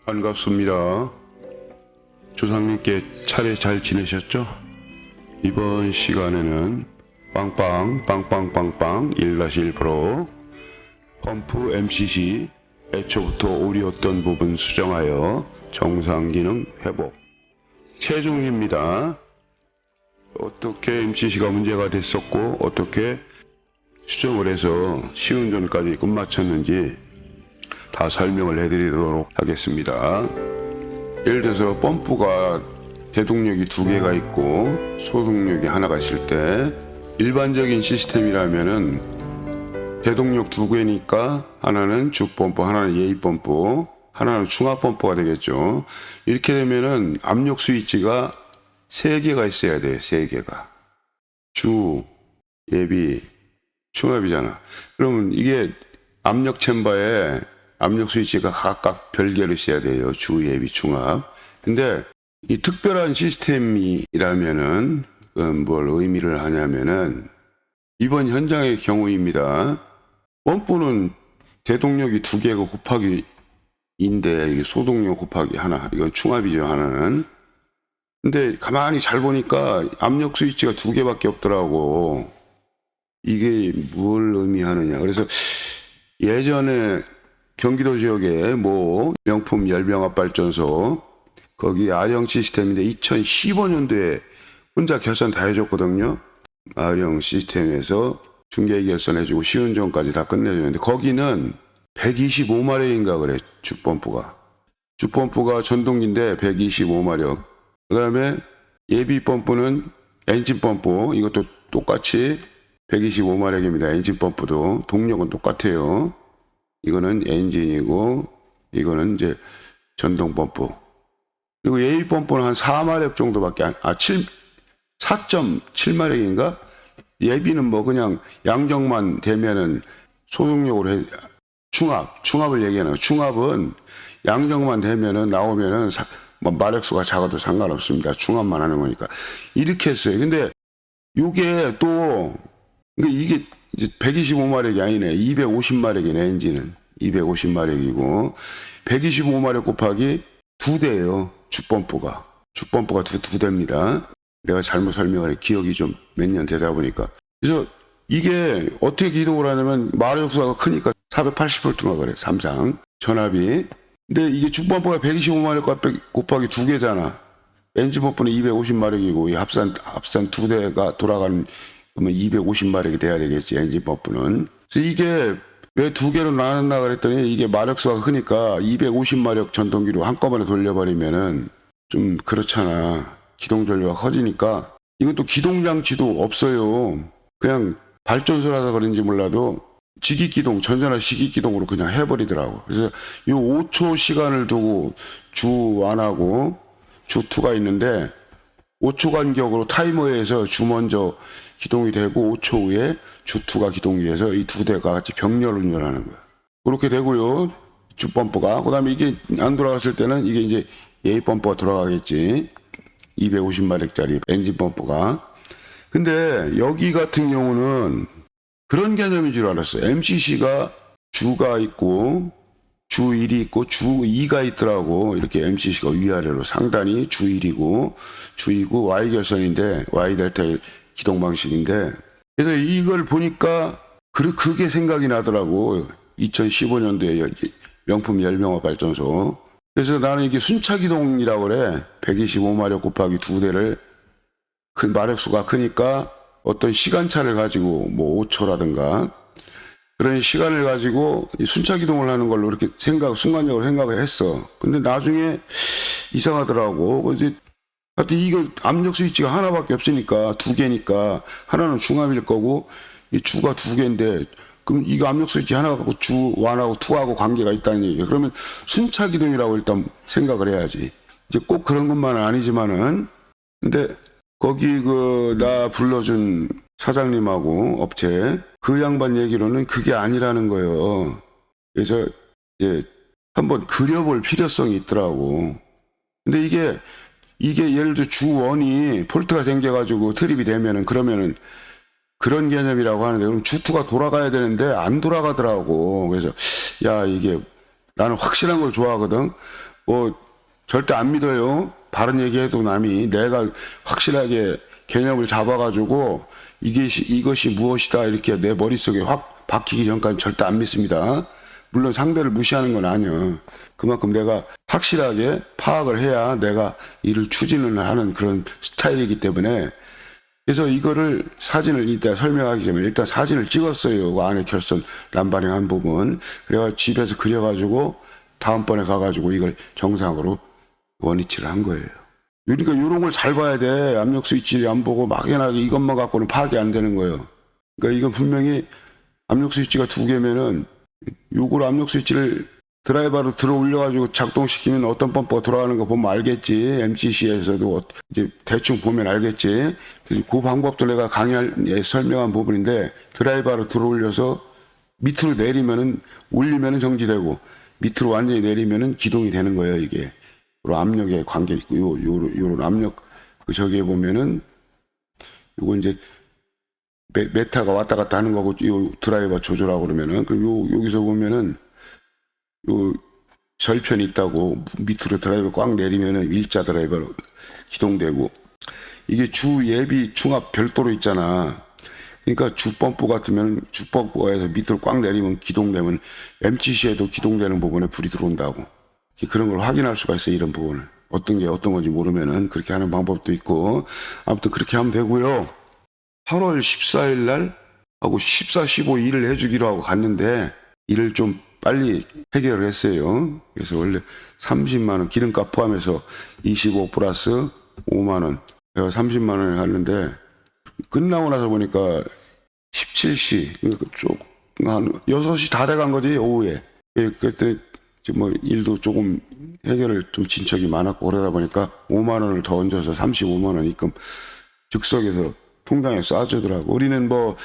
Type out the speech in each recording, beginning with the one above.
반갑습니다. 조상님께 차례 잘 지내셨죠? 이번 시간에는 빵빵 1-1% 펌프 MCC 애초부터 오류였던 부분 수정하여 정상 기능 회복 최종입니다. 어떻게 MCC가 문제가 됐었고 어떻게 수정을 해서 시운전까지 끝마쳤는지 다 설명을 해드리도록 하겠습니다. 예를 들어서 펌프가 대동력이 두 개가 있고 소동력이 하나가 있을 때 일반적인 시스템이라면은 대동력 두 개니까 하나는 주펌프, 하나는 예비펌프, 하나는 중압펌프가 되겠죠. 이렇게 되면은 압력 스위치가 세 개가 있어야 돼요. 세 개가. 주, 예비, 중압이잖아. 그러면 이게 압력 챔버에 압력 스위치가 각각 별개로 있어야 돼요. 주, 예비, 중압. 근데 이 특별한 시스템이라면은 뭘 의미를 하냐면은 이번 현장의 경우입니다. 펌프는 대동력이 두 개가 곱하기인데 이게 소동력 곱하기 하나. 이건 중압이죠. 하나는. 근데 가만히 잘 보니까 압력 스위치가 두 개밖에 없더라고. 이게 뭘 의미하느냐. 그래서 예전에 경기도 지역에 뭐 명품 열병합발전소 거기 아령 시스템인데 2015년도에 혼자 결산 다 해줬거든요. 아령 시스템에서 중계 결산해주고 시운전까지 다 끝내주는데 거기는 125마력인가 그래. 주펌프가 전동기인데 125마력. 그 다음에 예비 펌프는 엔진 펌프 이것도 똑같이 125마력입니다. 엔진 펌프도 동력은 똑같아요. 이거는 엔진이고 이거는 이제 전동 펌프. 그리고 예비 펌프는 한 4마력 정도밖에 4.7마력인가? 예비는 뭐 그냥 양정만 되면은 소동력으로 해. 중압을 얘기하는 거예요. 중압은 양정만 되면은 나오면은 뭐 마력수가 작아도 상관없습니다. 중압만 하는 거니까. 이렇게 했어요. 근데 이게 또 이게 이제 125마력이 아니네. 250마력이네, 엔진은. 250마력이고, 125마력 곱하기 두 대예요. 주펌프가 두 대입니다. 내가 잘못 설명을 해. 기억이 좀 몇 년 되다 보니까. 그래서 이게 어떻게 기동을 하냐면, 마력수가 크니까 480V인가 그래, 삼상. 전압이. 근데 이게 주펌프가 125마력 곱하기 두 개잖아. 엔진 펌프는 250마력이고, 이 합산 두 대가 돌아가는 그러면 250마력이 돼야 되겠지, 엔진 펌프는. 그래서 이게 왜 두 개로 나눴나 그랬더니 이게 마력수가 크니까 250마력 전동기로 한꺼번에 돌려버리면은 좀 그렇잖아. 기동 전류가 커지니까. 이건 또 기동장치도 없어요. 그냥 발전소라서 그런지 몰라도 직익기동, 전전화 직익기동으로 그냥 해버리더라고. 그래서 이 5초 시간을 두고 주 1하고 주 2가 있는데 5초 간격으로 타이머에서 주 먼저 기동이 되고 5초 후에 주 2가 기동이 돼서 이 두 대가 같이 병렬 운전하는 거야. 그렇게 되고요. 주 펌프가. 그 다음에 이게 안 돌아갔을 때는 이게 이제 예비 펌프가 돌아가겠지. 250마력짜리 엔진 펌프가. 근데 여기 같은 경우는 그런 개념인 줄 알았어요. MCC가 주가 있고 주 1이 있고 주 2가 있더라고. 이렇게 MCC가 위아래로 상단이 주 1이고 주 2고 Y 결선인데 Y 델타 기동 방식인데 그래서 이걸 보니까 그게 생각이 나더라고. 2015년도에 명품 열병합 발전소. 그래서 나는 이게 순차 기동이라고 그래. 125마력 곱하기 두 대를 큰 마력수가 크니까 어떤 시간차를 가지고 뭐 5초라든가 그런 시간을 가지고 순차 기동을 하는 걸로 이렇게 순간적으로 생각을 했어. 근데 나중에 이상하더라고. 이제 하여튼 이거 압력 스위치가 하나밖에 없으니까 두 개니까 하나는 중압일 거고 이 주가 두 개인데 그럼 이거 압력 스위치 하나 갖고 주 1하고 2하고 관계가 있다는 얘기예요. 그러면 순차 기동이라고 일단 생각을 해야지. 이제 꼭 그런 것만은 아니지만은 근데 거기 나 불러준 사장님하고 업체 그 양반 얘기로는 그게 아니라는 거예요. 그래서 이제 한번 그려볼 필요성이 있더라고. 근데 이게 예를 들어 주 1이 폴트가 생겨가지고 트립이 되면은 그러면은 그런 개념이라고 하는데 그럼 주 2가 돌아가야 되는데 안 돌아가더라고. 그래서 야 이게 나는 확실한 걸 좋아하거든. 뭐 절대 안 믿어요. 바른 얘기해도 남이 내가 확실하게 개념을 잡아가지고 이것이 무엇이다 이렇게 내 머릿속에 확 박히기 전까지 절대 안 믿습니다. 물론 상대를 무시하는 건 아니야. 그만큼 내가 확실하게 파악을 해야 내가 이를 추진을 하는 그런 스타일이기 때문에 그래서 이거를 사진을 이따 설명하기 전에 일단 사진을 찍었어요. 그 안에 결선 람바링한 부분. 그래가 집에서 그려가지고 다음번에 가가지고 이걸 정상으로 원위치를 한 거예요. 그러니까 이런 걸 잘 봐야 돼. 압력 스위치 안 보고 막연하게 이것만 갖고는 파악이 안 되는 거예요. 그러니까 이건 분명히 압력 스위치가 두 개면은 요걸 압력 스위치를 드라이버로 들어 올려가지고 작동시키면 어떤 펌프가 돌아가는 거 보면 알겠지. MCC에서도 이제 대충 보면 알겠지. 그 방법도 내가 강의에 설명한 부분인데 드라이버로 들어 올려서 밑으로 내리면은 올리면은 정지되고 밑으로 완전히 내리면은 기동이 되는 거예요. 이게 요런 압력의 관계 있고 요런 압력 그 저기에 보면은 요거 이제 메타가 왔다 갔다 하는 거고 요 드라이버 조절하고 그러면은 그리고 여기서 보면은 요 절편이 있다고 밑으로 드라이버 꽉 내리면은 일자 드라이버로 기동되고 이게 주 예비 중압 별도로 있잖아. 그러니까 주 펌프 같으면 주 펌프에서 밑으로 꽉 내리면 기동되면 MCC에도 기동되는 부분에 불이 들어온다고. 그런 걸 확인할 수가 있어요. 이런 부분을 어떤 게 어떤 건지 모르면은 그렇게 하는 방법도 있고 아무튼 그렇게 하면 되고요. 8월 14일 날 하고 14, 15 일을 해주기로 하고 갔는데 일을 좀 빨리 해결을 했어요. 그래서 원래 30만 원 기름값 포함해서 25 플러스 5만 원 내가 30만 원을 하는데 끝나고 나서 보니까 17시 그러니까 한 6시 다 돼간 거지 오후에. 그랬더니 뭐 일도 조금 해결을 좀 진척이 많았고 그러다 보니까 5만 원을 더 얹어서 35만 원 입금 즉석에서 통장에 쏴주더라고. 우리는 뭐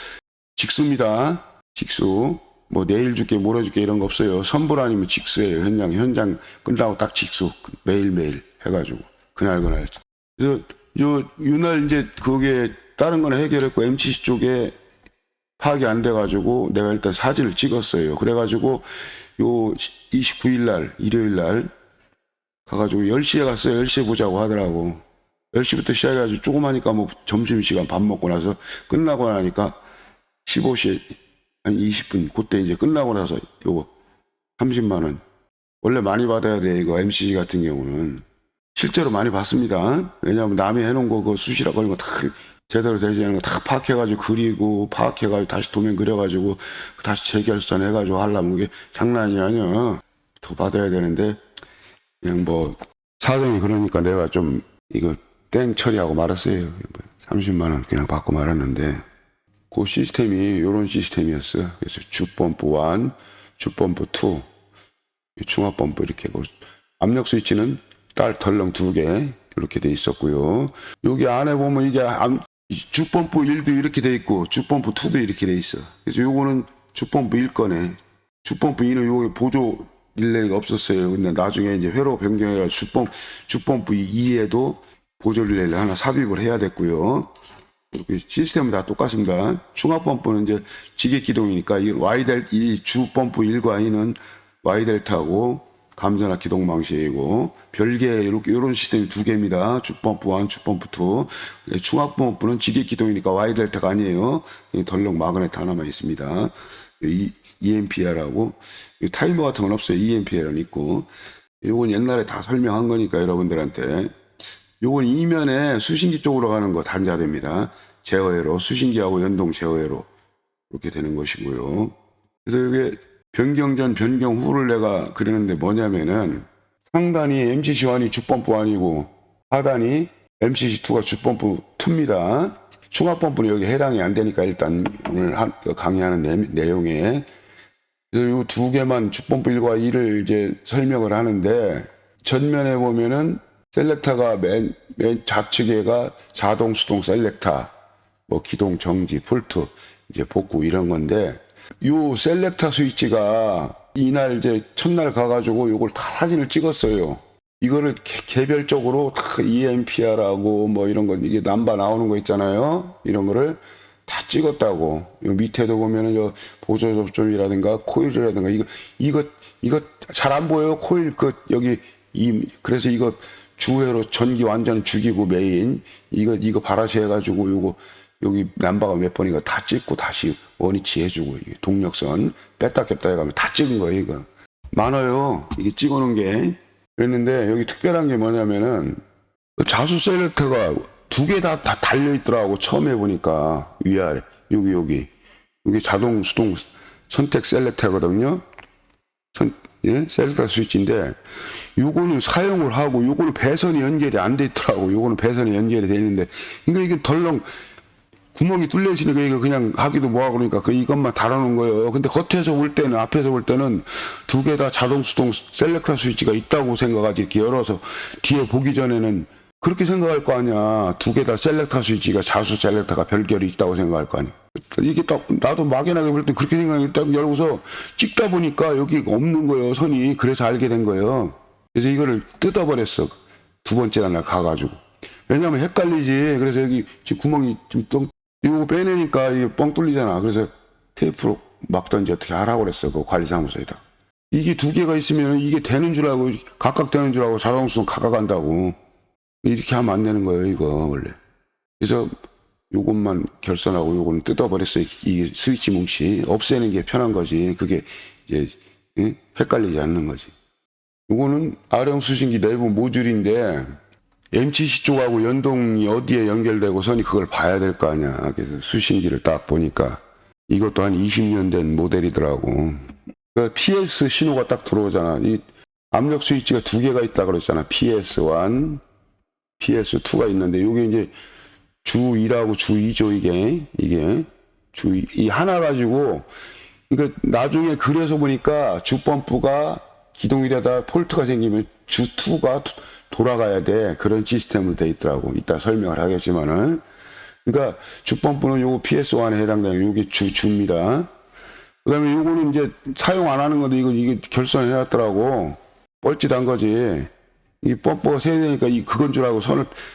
직수입니다. 직수. 뭐 내일 줄게 모레 줄게 이런 거 없어요. 선불 아니면 직수예요. 현장 끝나고 딱 직수 매일매일 해가지고 그날 그래서 요날 이제 그게 다른 건 해결했고 MCC 쪽에 파악이 안 돼가지고 내가 일단 사진을 찍었어요. 그래가지고 요 29일 날 일요일 날 가가지고 10시에 갔어요. 10시에 보자고 하더라고. 10시부터 시작해가지고 조그마니까 뭐 점심시간 밥 먹고 나서 끝나고 나니까 15시 한 20분 그때 이제 끝나고 나서 요거 30만 원 원래 많이 받아야 돼. 이거 MCC 같은 경우는 실제로 많이 받습니다. 왜냐하면 남이 해놓은 거 그거 수시라 걸린 거 다 제대로 되지 않은 거 다 파악해가지고 그리고 파악해가지고 다시 도면 그려가지고 다시 재결선 해가지고 하려면 그게 장난이 아니야. 더 받아야 되는데 그냥 뭐 사정이 그러니까 내가 좀 이거 땡 처리하고 말았어요. 30만 원 그냥 받고 말았는데 그 시스템이 이런 시스템이었어. 그래서 주펌프 1, 주펌프 2, 중압펌프 이렇게 압력 스위치는 덜렁 2개 이렇게 돼 있었고요. 여기 안에 보면 이게 주펌프 1도 이렇게 돼 있고 주펌프 2도 이렇게 돼 있어. 그래서 요거는 주펌프 1거네. 주펌프 2는 요게 보조 릴레이가 없었어요. 근데 나중에 이제 회로 변경해서 주펌프 2에도 보조 릴레이를 하나 삽입을 해야 됐고요. 시스템은 다 똑같습니다. 중압 펌프는 이제 지게 기동이니까 이 주 펌프 1과 2는 Y 델타고 감전압 기동 방식이고 별개 이런 시스템이 두 개입니다. 주 펌프 1, 주 펌프 2. 중압 펌프는 지게 기동이니까 Y 델타가 아니에요. 덜렁 마그네트 하나만 있습니다. EMPR하고 타이머 같은 건 없어요. EMPR은 있고. 이건 옛날에 다 설명한 거니까 여러분들한테. 요건 이면에 수신기 쪽으로 가는 거 단자됩니다. 제어회로 수신기하고 연동 제어회로 이렇게 되는 것이고요. 그래서 이게 변경 전 변경 후를 내가 그리는데 뭐냐면은 상단이 MCC1이 주펌프 1이고 하단이 MCC2가 주펌프 2입니다. 중압펌프는 여기 해당이 안 되니까 일단 오늘 강의하는 내용에 그래서 이 두 개만 주펌프 1과 2를 이제 설명을 하는데 전면에 보면은 셀렉터가 맨 좌측에가 자동 수동 셀렉터, 뭐 기동 정지, 폴트, 이제 복구 이런 건데, 요 셀렉터 스위치가 이날 이제 첫날 가가지고 요걸 다 사진을 찍었어요. 이거를 개별적으로 다 EMPR하고 뭐 이런 거, 이게 남바 나오는 거 있잖아요. 이런 거를 다 찍었다고. 요 밑에도 보면은 저 보조 접점이라든가 코일이라든가 이거 잘 안 보여요. 코일 여기 그래서 이거 주회로 전기 완전 죽이고 메인 이거 바라시 해가지고 요거 여기 남바가 몇 번인가 다 찍고 다시 원위치 해주고 이게 동력선 뺐다 꼈다 해가면 다 찍은 거예요. 이거 많아요. 이게 찍어놓은 게. 그랬는데 여기 특별한 게 뭐냐면은 자수 셀렉터가 두 개 다 달려 있더라고. 처음 해보니까 위아래 여기 자동 수동 선택 셀렉터거든요. 예? 셀렉터 스위치인데 요거는 사용을 하고 요거는 배선이 연결이 안 돼 있더라고. 요거는 배선이 연결이 돼 있는데 이게 덜렁 구멍이 뚫려 있으니까 이거 그냥 하기도 뭐하고 그러니까 이것만 달아놓은 거예요. 근데 겉에서 볼 때는 앞에서 볼 때는 두 개 다 자동 수동 셀렉터 스위치가 있다고 생각하지. 이렇게 열어서 뒤에 보기 전에는 그렇게 생각할 거 아니야. 두 개 다 셀렉터 스위치가 자수 셀렉터가 별결이 있다고 생각할 거 아니야. 이게 딱 나도 막연하게 볼 때 그렇게 생각해. 딱 열고서 찍다 보니까 여기 없는 거예요. 선이. 그래서 알게 된 거예요. 그래서 이거를 뜯어버렸어. 두 번째 날 가가지고. 왜냐면 헷갈리지. 그래서 여기 지금 구멍이 좀 이거 빼내니까 이게 뻥 뚫리잖아. 그래서 테이프로 막던지 어떻게 하라고 그랬어. 그 관리사무소에다. 이게 두 개가 있으면 이게 되는 줄 알고 각각 되는 줄 알고 자동수동 각각 한다고. 이렇게 하면 안 되는 거예요. 이거 원래. 그래서 요것만 결선하고 요거는 뜯어버렸어요. 이게 스위치 뭉치. 없애는 게 편한 거지. 그게 이제 헷갈리지 않는 거지. 요거는 R형 수신기 내부 모듈인데 MCC 쪽하고 연동이 어디에 연결되고 선이 그걸 봐야 될 거 아니야. 그래서 수신기를 딱 보니까 이것도 한 20년 된 모델이더라고. 그 PS 신호가 딱 들어오잖아. 이 압력 스위치가 두 개가 있다 그랬잖아. PS1, PS2가 있는데 이게 이제 주 1하고 주 2죠. 이게 주 2 하나 가지고 그러니까 나중에 그래서 보니까 주 펌프가 기동이 되다 폴트가 생기면 주 2가 돌아가야 돼. 그런 시스템으로 돼 있더라고. 이따 설명을 하겠지만은. 그러니까 주펌프는 요거 PS1에 해당되는 요게 주입니다. 그 다음에 요거는 이제 사용 안 하는 건데 이게 결선을 해놨더라고. 뻘짓한 거지. 이 펌프가 세야 되니까 그건 줄 알고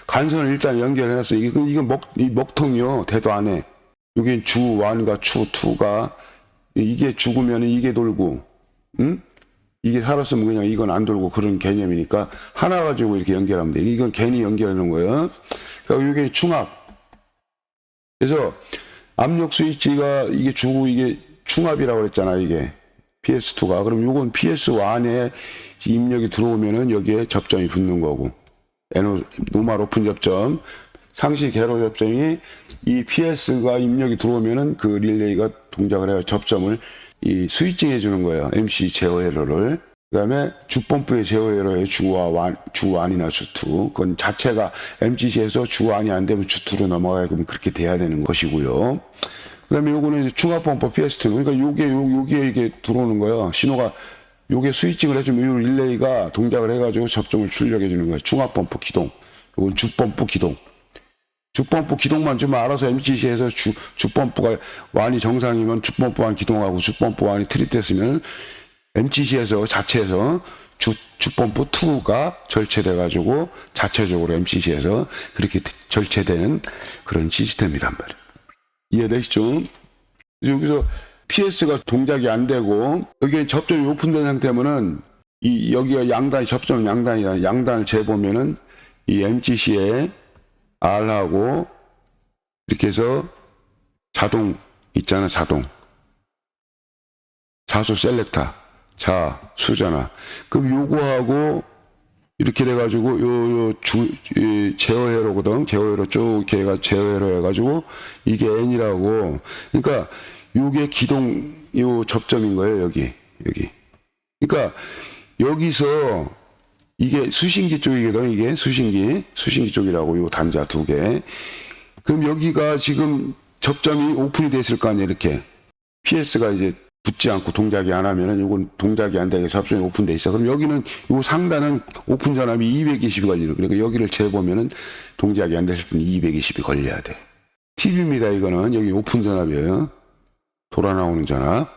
간선을 일단 연결해놨어. 이건 먹통이요. 대도 안 해. 요게 주 1과 주 2가 이게 죽으면 이게 돌고, 응? 이게 살았으면 그냥 이건 안 돌고 그런 개념이니까 하나 가지고 이렇게 연결하면 돼. 이건 괜히 연결하는 거예요. 그러니까 이게 충압. 그래서 압력 스위치가 이게 주고 이게 충압이라고 그랬잖아. 이게 PS2가. 그럼 이건 PS1에 입력이 들어오면은 여기에 접점이 붙는 거고. 노멀 오픈 접점, 상시 개로 접점이 이 PS가 입력이 들어오면은 그 릴레이가 동작을 해서 접점을 스위칭 해주는 거예요. MC 제어 에러를. 그 다음에 주펌프의 제어 에러의 주1이나 주2. 그건 자체가 MCC에서 주1이 안 되면 주2로 넘어가야 그러면 그렇게 돼야 되는 것이고요. 그 다음에 요거는 충압펌프 PS2. 그러니까 요게 이게 들어오는 거예요. 신호가 요게 스위칭을 해주면 요 릴레이가 동작을 해가지고 접점을 출력해 주는 거예요. 충압펌프 기동. 요건 주펌프 기동. 주펌프 기동만 좀 알아서 MCC에서 주펌프가 완이 정상이면 주펌프 완 기동하고 주펌프 완이 트립됐으면 MCC에서 자체에서 주펌프 2가 절체돼가지고 자체적으로 MCC에서 그렇게 절체되는 그런 시스템이란 말이에요. 이해되시죠? 여기서 PS가 동작이 안 되고 여기에 접점이 오픈된 상태면은 여기가 양단이 접점 양단이라 양단을 재보면은 이 MCC에 R하고 이렇게 해서 자동 있잖아. 자수 셀렉터 수잖아. 그럼 요거하고 이렇게 돼가지고 제어회로거든. 제어회로 쭉 걔가 제어회로 해가지고 이게 N이라고. 그러니까 요게 기동 요 접점인 거예요. 여기. 그러니까 여기서 이게 수신기 쪽이거든. 이게 수신기 쪽이라고. 요 단자 두 개. 그럼 여기가 지금 접점이 오픈이 됐을 거 아니에요. 이렇게 PS가 이제 붙지 않고 동작이 안 하면은 요건 동작이 안 되게 접점이 오픈돼 있어. 그럼 여기는 요 상단은 오픈 전압이 220이 걸리는. 그러니까 여기를 재보면은 동작이 안 됐을 때는 220이 걸려야 돼. TV입니다. 이거는 여기 오픈 전압이에요. 돌아 나오는 전압.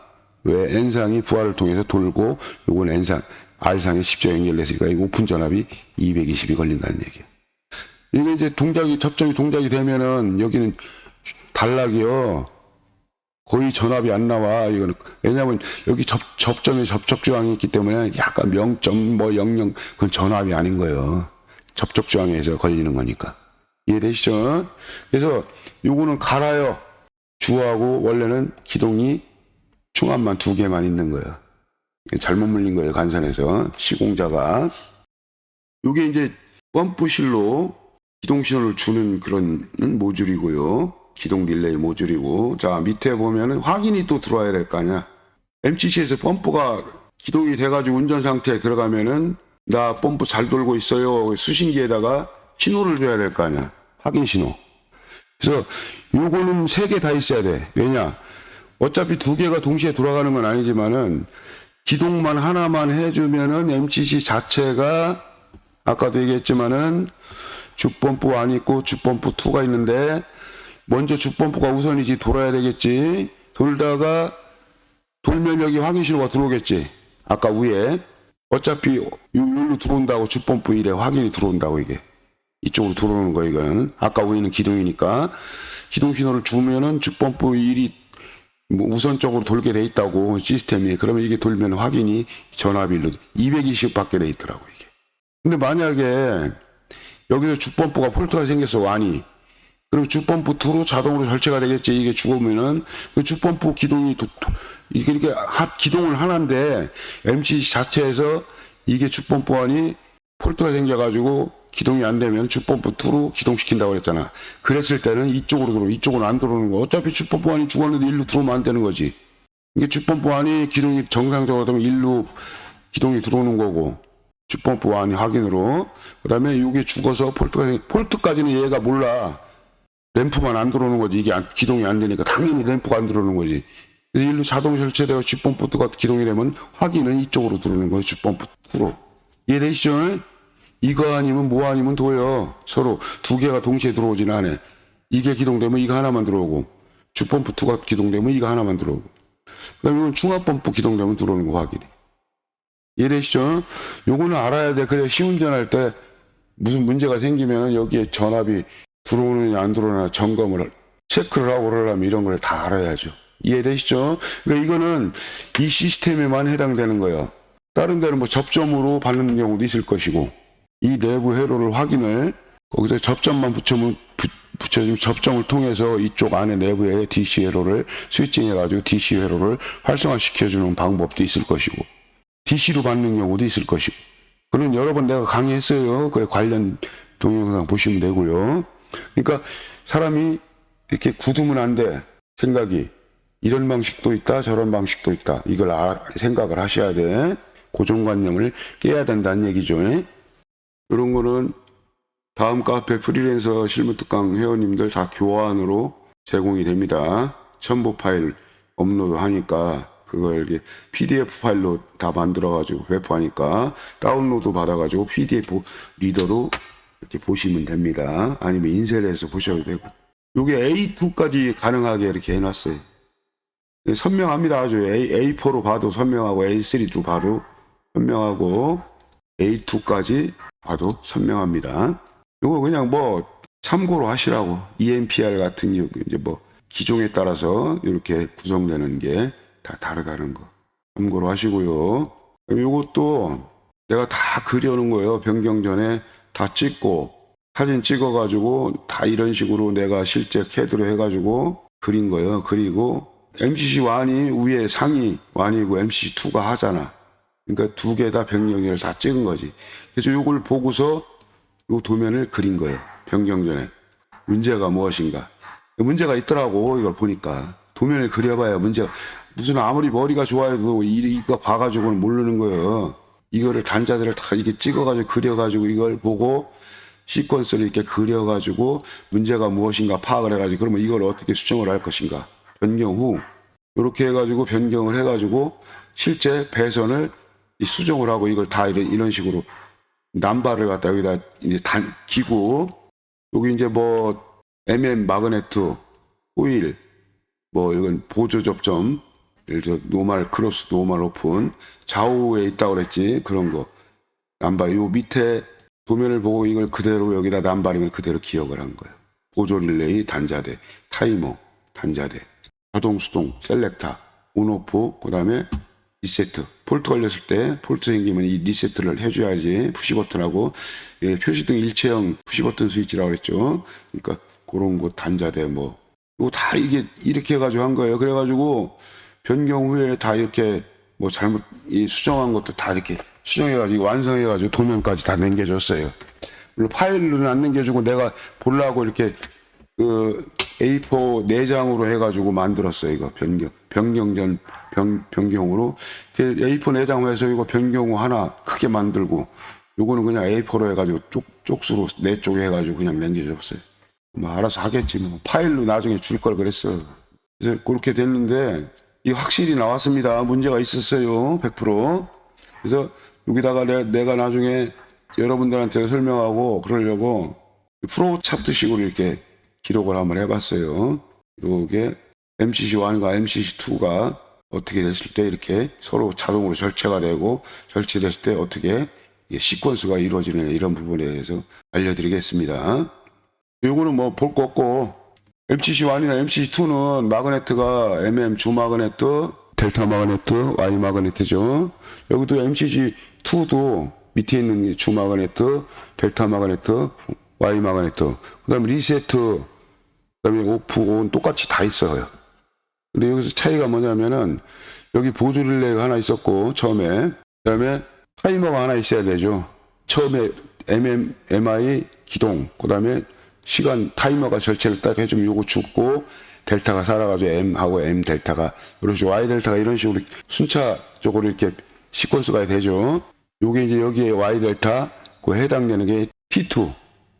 왜 N상이 부하를 통해서 돌고 요건 N상 R상에 10조 연결됐으니까 이 오픈 전압이 220이 걸린다는 얘기예요. 이게 이제 접점이 동작이 되면은 여기는 단락이요. 거의 전압이 안 나와. 이거는 왜냐하면 여기 접점에 접촉 저항이 있기 때문에 약간 0.00 그건 전압이 아닌 거예요. 접촉 저항에서 걸리는 거니까. 이해되시죠? 그래서 요거는 갈아요. 주하고 원래는 기동이 충압만 2개만 있는 거예요. 잘못 물린 거예요. 간선에서 시공자가. 요게 이제 펌프실로 기동 신호를 주는 그런 모듈이고요. 기동 릴레이 모듈이고. 자, 밑에 보면은 확인이 또 들어와야 될 거 아니야. MCC에서 펌프가 기동이 돼가지고 운전 상태에 들어가면은 나 펌프 잘 돌고 있어요. 수신기에다가 신호를 줘야 될 거 아니야. 확인 신호. 그래서 요거는 3개 다 있어야 돼. 왜냐? 어차피 2개가 동시에 돌아가는 건 아니지만은 기동만 하나만 해주면은 MCC 자체가 아까도 얘기했지만은 주펌프 1 있고 주펌프 2가 있는데 먼저 주펌프가 우선이지 돌아야 되겠지. 돌다가 돌면 여기 확인 신호가 들어오겠지. 아까 위에 어차피 여기로 들어온다고 주펌프 1에 확인이 들어온다고 이게. 이쪽으로 들어오는 거 이거는. 아까 위에는 기동이니까 기동 신호를 주면은 주펌프 1이 뭐 우선적으로 돌게 돼 있다고 시스템이. 그러면 이게 돌면 확인이 전압일로 220밖에 돼 있더라고 이게. 근데 만약에 여기서 주펌프가 폴트가 생겼어 완이. 그럼 주펌프 2로 자동으로 설치가 되겠지. 이게 죽으면은 그 주펌프 기동이 이게 이렇게 기동을 하나인데 MCC 자체에서 이게 주펌프 1이 폴트가 생겨가지고 기동이 안 되면 주펌프 2로 기동시킨다고 그랬잖아. 그랬을 때는 이쪽으로 들어오고 이쪽으로 안 들어오는 거. 어차피 주펌프 1이 죽었는데 일로 들어오면 안 되는 거지. 이게 주펌프 1이 기동이 정상적으로 되면 일로 기동이 들어오는 거고. 주펌프 1이 확인으로. 그 다음에 이게 죽어서 폴트까지는 얘가 몰라. 램프만 안 들어오는 거지. 이게 기동이 안 되니까 당연히 램프가 안 들어오는 거지. 일로 자동 설치되고 주펌프 2가 기동이 되면 확인은 이쪽으로 들어오는 거예요. 주펌프 2로. 이해되시죠? 이거 아니면 뭐 아니면 도요. 서로 2개가 동시에 들어오진 않아. 이게 기동되면 이거 하나만 들어오고 주펌프 2가 기동되면 이거 하나만 들어오고 그 다음에 이건 중압펌프 기동되면 들어오는 거 확인해. 이해되시죠? 요거는 알아야 돼. 그래 시운전할 때 무슨 문제가 생기면 여기에 전압이 들어오느냐 안 들어오느냐 점검을 체크를 하고 그러려면 이런 걸 다 알아야죠. 이해되시죠? 그러니까 이거는 이 시스템에만 해당되는 거예요. 다른 데는 뭐 접점으로 받는 경우도 있을 것이고 이 내부 회로를 확인을 거기서 접점만 붙여주면 접점을 통해서 이쪽 안에 내부에 DC 회로를 스위칭해가지고 DC 회로를 활성화시켜주는 방법도 있을 것이고 DC로 받는 경우도 있을 것이고 그런 여러 번 내가 강의했어요. 그 관련 동영상 보시면 되고요. 그러니까 사람이 이렇게 굳으면 안 돼. 생각이 이런 방식도 있다 저런 방식도 있다. 이걸 생각을 하셔야 돼. 고정관념을 깨야 된다는 얘기죠. 이런 거는 다음 카페 프리랜서 실무특강 회원님들 다 교환으로 제공이 됩니다. 첨부 파일 업로드 하니까 그걸 이렇게 PDF 파일로 다 만들어가지고 배포하니까 다운로드 받아가지고 PDF 리더로 이렇게 보시면 됩니다. 아니면 인쇄를 해서 보셔도 되고. 요게 A2까지 가능하게 이렇게 해놨어요. 선명합니다. 아주 A4로 봐도 선명하고 A3로 봐도 선명하고 A2까지 봐도 선명합니다. 요거 그냥 뭐 참고로 하시라고. EMPR 같은 경우 이제 뭐 기종에 따라서 이렇게 구성되는 게 다 다르다는 거 참고로 하시고요. 요것도 내가 다 그려놓은 거예요. 변경 전에 다 찍고 사진 찍어가지고 다 이런 식으로 내가 실제 캐드로 해가지고 그린 거예요. 그리고 MCC 1이 위에 상이 1이고 MCC 2가 하잖아. 그러니까 2개 다 변경을 다 찍은 거지. 그래서 요걸 보고서 요 도면을 그린 거예요. 변경 전에. 문제가 무엇인가. 문제가 있더라고. 이걸 보니까. 도면을 그려봐야 문제가. 무슨 아무리 머리가 좋아해도 이거 봐가지고는 모르는 거예요. 이거를 단자들을 다 이렇게 찍어가지고 그려가지고 이걸 보고 시퀀스를 이렇게 그려가지고 문제가 무엇인가 파악을 해가지고 그러면 이걸 어떻게 수정을 할 것인가. 변경 후. 이렇게 해가지고 변경을 해가지고 실제 배선을 수정을 하고 이걸 다 이런 식으로 남발을 갖다 여기다 이제 기구 여기 이제 뭐 MM 마그네트 호일 뭐 이건 보조 접점 예를 들어 노멀 크로스 노멀 오픈 좌우에 있다고 그랬지. 그런 거 남발 요 밑에 도면을 보고 이걸 그대로 여기다 남발인 걸 그대로 기억을 한 거예요. 보조 릴레이 단자대 타이머 단자대 자동 수동, 셀렉터, 온오프, 그 다음에 리세트. 폴트 걸렸을 때 폴트 생기면 이 리세트를 해줘야지. 푸시 버튼하고 표시등 일체형 푸시 버튼 스위치라고 그랬죠. 그러니까 그런 거 단자대 뭐 이거 다 이게 이렇게 해가지고 한 거예요. 그래가지고 변경 후에 다 이렇게 뭐 잘못 이 수정한 것도 다 이렇게 수정해가지고 완성해가지고 도면까지 다 남겨줬어요. 물론 파일로는 안 남겨주고 내가 보려고 이렇게 그 A4 4장으로 해가지고 만들었어요. 이거 변경으로 A4 4장 해서 이거 변경 후 하나 크게 만들고 요거는 그냥 A4로 해가지고 쪽수로 4쪽에 해가지고 그냥 남겨줬어요. 뭐 알아서 하겠지 뭐 파일로 나중에 줄 걸 그랬어. 그래서 그렇게 됐는데 이 확실히 나왔습니다. 문제가 있었어요. 100%. 그래서 여기다가 내가 나중에 여러분들한테 설명하고 그러려고 프로 차트식으로 이렇게 기록을 한번 해봤어요. 요게 MCC1과 MCC2가 어떻게 됐을 때 이렇게 서로 자동으로 절체가 되고 절체됐을 때 어떻게 시퀀스가 이루어지는 이런 부분에 대해서 알려드리겠습니다. 요거는 뭐 볼 거 없고 MCC1이나 MCC2는 마그네트가 MM 주 마그네트, 델타 마그네트, Y 마그네트죠. 여기도 MCC2도 밑에 있는 주 마그네트, 델타 마그네트, Y 마그네트, 그 다음에 리세트, 그 다음에 오프, 온 똑같이 다 있어요. 근데 여기서 차이가 뭐냐면은 여기 보조 릴레이가 하나 있었고 처음에, 그 다음에 타이머가 하나 있어야 되죠. 처음에 MI 기동, 그 다음에 시간 타이머가 절체를 딱 해주면 요거 죽고 델타가 살아가지고 M하고 M 델타가 이런 식으로 Y 델타가 이런 식으로 순차적으로 이렇게 시퀀스가 되죠. 요게 이제 여기에 Y 델타 그 해당되는 게 T2.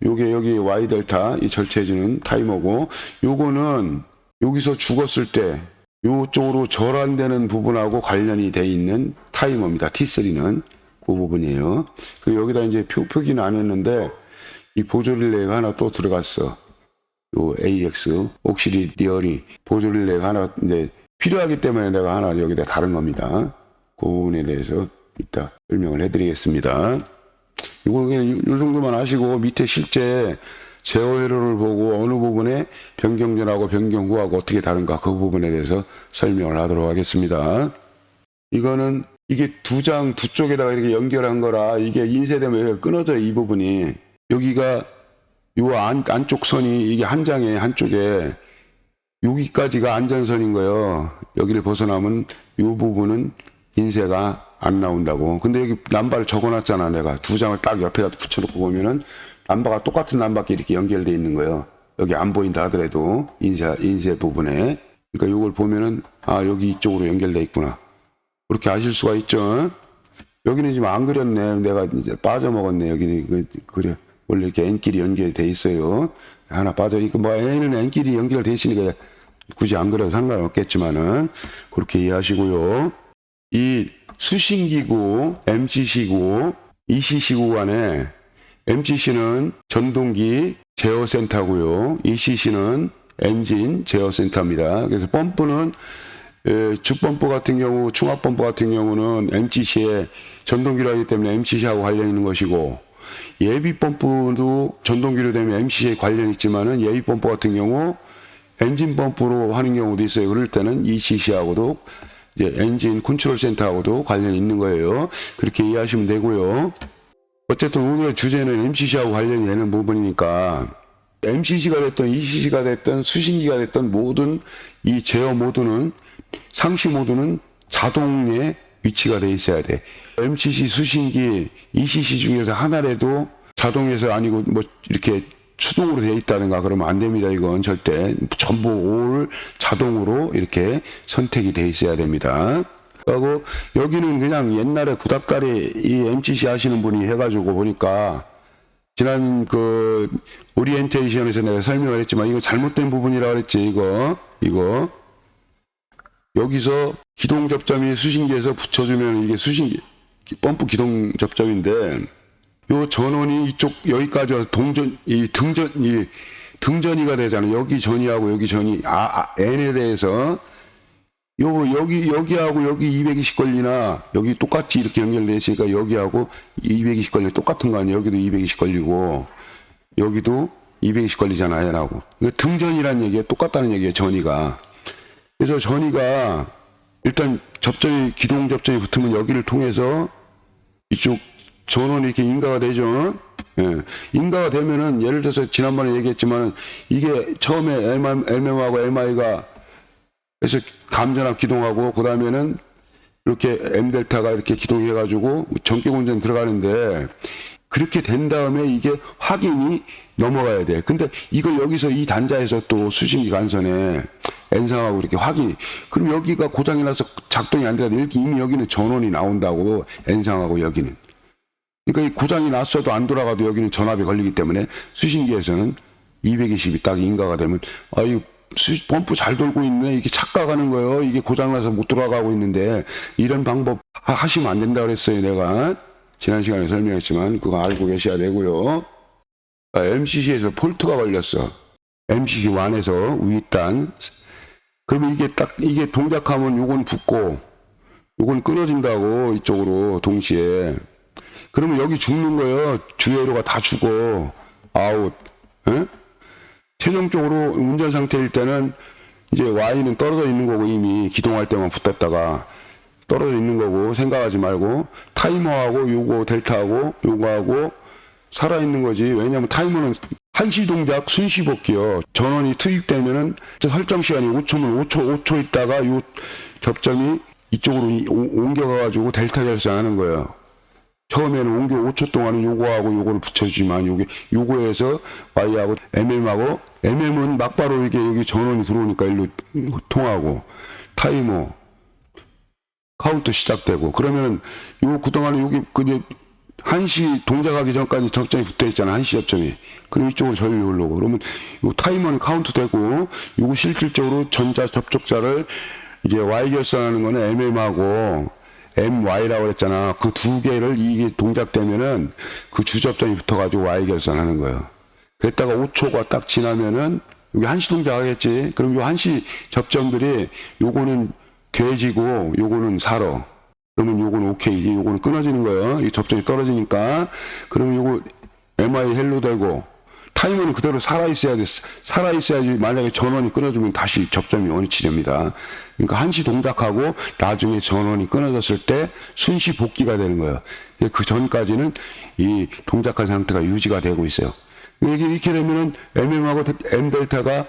요게 여기 Y 델타 이 절체해주는 타이머고 요거는 여기서 죽었을 때 요쪽으로 절안되는 부분하고 관련이 돼 있는 타이머입니다. T3는 그 부분이에요. 그리고 여기다 이제 표기는 안 했는데 이 보조 릴레이가 하나 또 들어갔어. 요 AX 옥시리 리얼이 보조 릴레이가 하나 이제 필요하기 때문에 내가 하나 여기다 다른 겁니다. 그 부분에 대해서 이따 설명을 해드리겠습니다. 이거 그냥 이 정도만 하시고 밑에 실제 제어 회로를 보고 어느 부분에 변경 전하고 변경 후하고 어떻게 다른가 그 부분에 대해서 설명을 하도록 하겠습니다. 이거는 이게 두 쪽에다가 이렇게 연결한 거라 이게 인쇄되면 끊어져요. 이 부분이 여기가 요 안쪽 선이 이게 한 장에 한쪽에 여기까지가 안전선인 거예요. 여기를 벗어나면 요 부분은 인쇄가 안 나온다고. 근데 여기 남바를 적어놨잖아. 내가 두 장을 딱 옆에다 붙여놓고 보면은 남바가 똑같은 남바끼리 이렇게 연결되어 있는 거예요. 여기 안 보인다 하더라도 인쇄 부분에. 그러니까 이걸 보면은 아 여기 이쪽으로 연결되어 있구나. 그렇게 아실 수가 있죠. 여기는 지금 안 그렸네. 내가 이제 빠져먹었네. 여기는 그래. 원래 이렇게 N끼리 연결돼 있어요. 하나 빠져 있고 뭐 N은 N끼리 연결돼 있으니까 굳이 안 그려도 상관없겠지만은 그렇게 이해하시고요. 이 수신기구 MCC구 ECC구 간에 MCC는 전동기 제어센터고요. ECC는 엔진 제어센터입니다. 그래서 펌프는 주펌프 같은 경우, 충압펌프 같은 경우는 MCC에 전동기로 하기 때문에 MCC하고 관련 있는 것이고 예비펌프도 전동기로 되면 MCC에 관련 있지만은 예비펌프 같은 경우 엔진 펌프로 하는 경우도 있어요. 그럴 때는 ECC하고도 이제 엔진 컨트롤 센터하고도 관련이 있는 거예요. 그렇게 이해하시면 되고요. 어쨌든 오늘의 주제는 MCC하고 관련이 되는 부분이니까 MCC가 됐든 ECC가 됐든 수신기가 됐든 모든 이 제어 모드는 상시 모드는 자동에 위치가 돼 있어야 돼. MCC 수신기 ECC 중에서 하나라도 자동에서 아니고 뭐 이렇게 수동으로 되어 있다든가 그러면 안 됩니다. 이건 절대 전부 올 자동으로 이렇게 선택이 돼 있어야 됩니다. 그리고 여기는 그냥 옛날에 구닥다리 이 MCC 하시는 분이 해가지고 보니까 지난 그 오리엔테이션에서 내가 설명을 했지만 이거 잘못된 부분이라고 그랬지. 이거 여기서 기동 접점이 수신기에서 붙여주면 이게 수신기 펌프 기동 접점인데 요 전원이 이쪽 여기까지 와서 등전이가 되잖아요. 여기 전이하고 여기 전이 N에 대해서 여기하고 여기 220 걸리나 여기 똑같이 이렇게 연결돼 있으니까 여기하고 220 걸리 똑같은 거 아니에요. 여기도 220 걸리고 여기도 220 걸리잖아요. 라고 등전이라는 얘기가 똑같다는 얘기예요. 전이가 그래서 전이가 일단 접점이 기동 접점이 붙으면 여기를 통해서 이쪽 전원이 이렇게 인가가 되죠. 예. 인가가 되면은 예를 들어서 지난번에 얘기했지만 이게 처음에 MM하고 MI가 그래서 감전압 기동하고 그 다음에는 이렇게 M 델타가 이렇게 기동해가지고 전기 공전 들어가는데 그렇게 된 다음에 이게 확인이 넘어가야 돼. 근데 이걸 여기서 이 단자에서 또 수신기 간선에 N상하고 이렇게 확인이, 그럼 여기가 고장이 나서 작동이 안 돼도 이렇게 이미 여기는 전원이 나온다고, N상하고 여기는. 그러니까 이 고장이 났어도 안 돌아가도 여기는 전압이 걸리기 때문에 수신기에서는 220이 딱 인가가 되면, 아, 이 펌프 잘 돌고 있네. 이게 착각하는 거예요. 이게 고장나서 못 돌아가고 있는데, 이런 방법 하시면 안 된다 그랬어요, 내가. 지난 시간에 설명했지만, 그거 알고 계셔야 되고요. MCC에서 폴트가 걸렸어. MCC1에서 윗단. 그러면 이게 딱, 이게 동작하면 요건 붙고, 요건 끊어진다고, 이쪽으로, 동시에. 그러면 여기 죽는 거예요. 주회로가 다 죽어. 아웃. 에? 최종적으로 운전 상태일 때는 이제 Y는 떨어져 있는 거고, 이미 기동할 때만 붙었다가 떨어져 있는 거고, 생각하지 말고 타이머하고 요거 델타하고 요거하고 살아있는 거지. 왜냐면 타이머는 한시 동작 순시 복귀요. 전원이 투입되면은 설정 시간이 5초면 5초 있다가 요 접점이 이쪽으로 옮겨가가지고 델타 결산하는 거예요. 처음에는 옮겨 5초 동안은 요거하고 요거를 붙여주지만 요거에서 Y하고 MM하고, MM은 막바로 이게 여기 전원이 들어오니까 일로 통하고, 타이머 카운트 시작되고, 그러면 요 그동안에 여기 그냥 한시 동작하기 전까지 접점이 붙어 있잖아. 한시 접점이. 그럼 이쪽으로 전류 올라오고, 그러면 요 타이머는 카운트 되고, 요거 실질적으로 전자 접촉자를 이제 Y 결산하는 거는 MM하고 MY라고 그랬잖아. 그 두 개를 이게 동작되면은 그 주접점이 붙어가지고 Y 결산하는 거예요. 그랬다가 5초가 딱 지나면은 여기 한시 동작 하겠지. 그럼 요 한시 접점들이 요거는 돼지고 요거는 살아. 그러면 요거는 오케이지. 요거는 끊어지는 거예요. 이 접점이 떨어지니까. 그러면 요거 MI 헬로 되고, 타이머는 그대로 살아있어야 돼. 살아있어야지. 만약에 전원이 끊어지면 다시 접점이 원위치 됩니다. 그러니까 한시 동작하고 나중에 전원이 끊어졌을 때 순시 복귀가 되는 거예요. 그 전까지는 이 동작한 상태가 유지가 되고 있어요. 이렇게 되면은 MM하고 M 델타가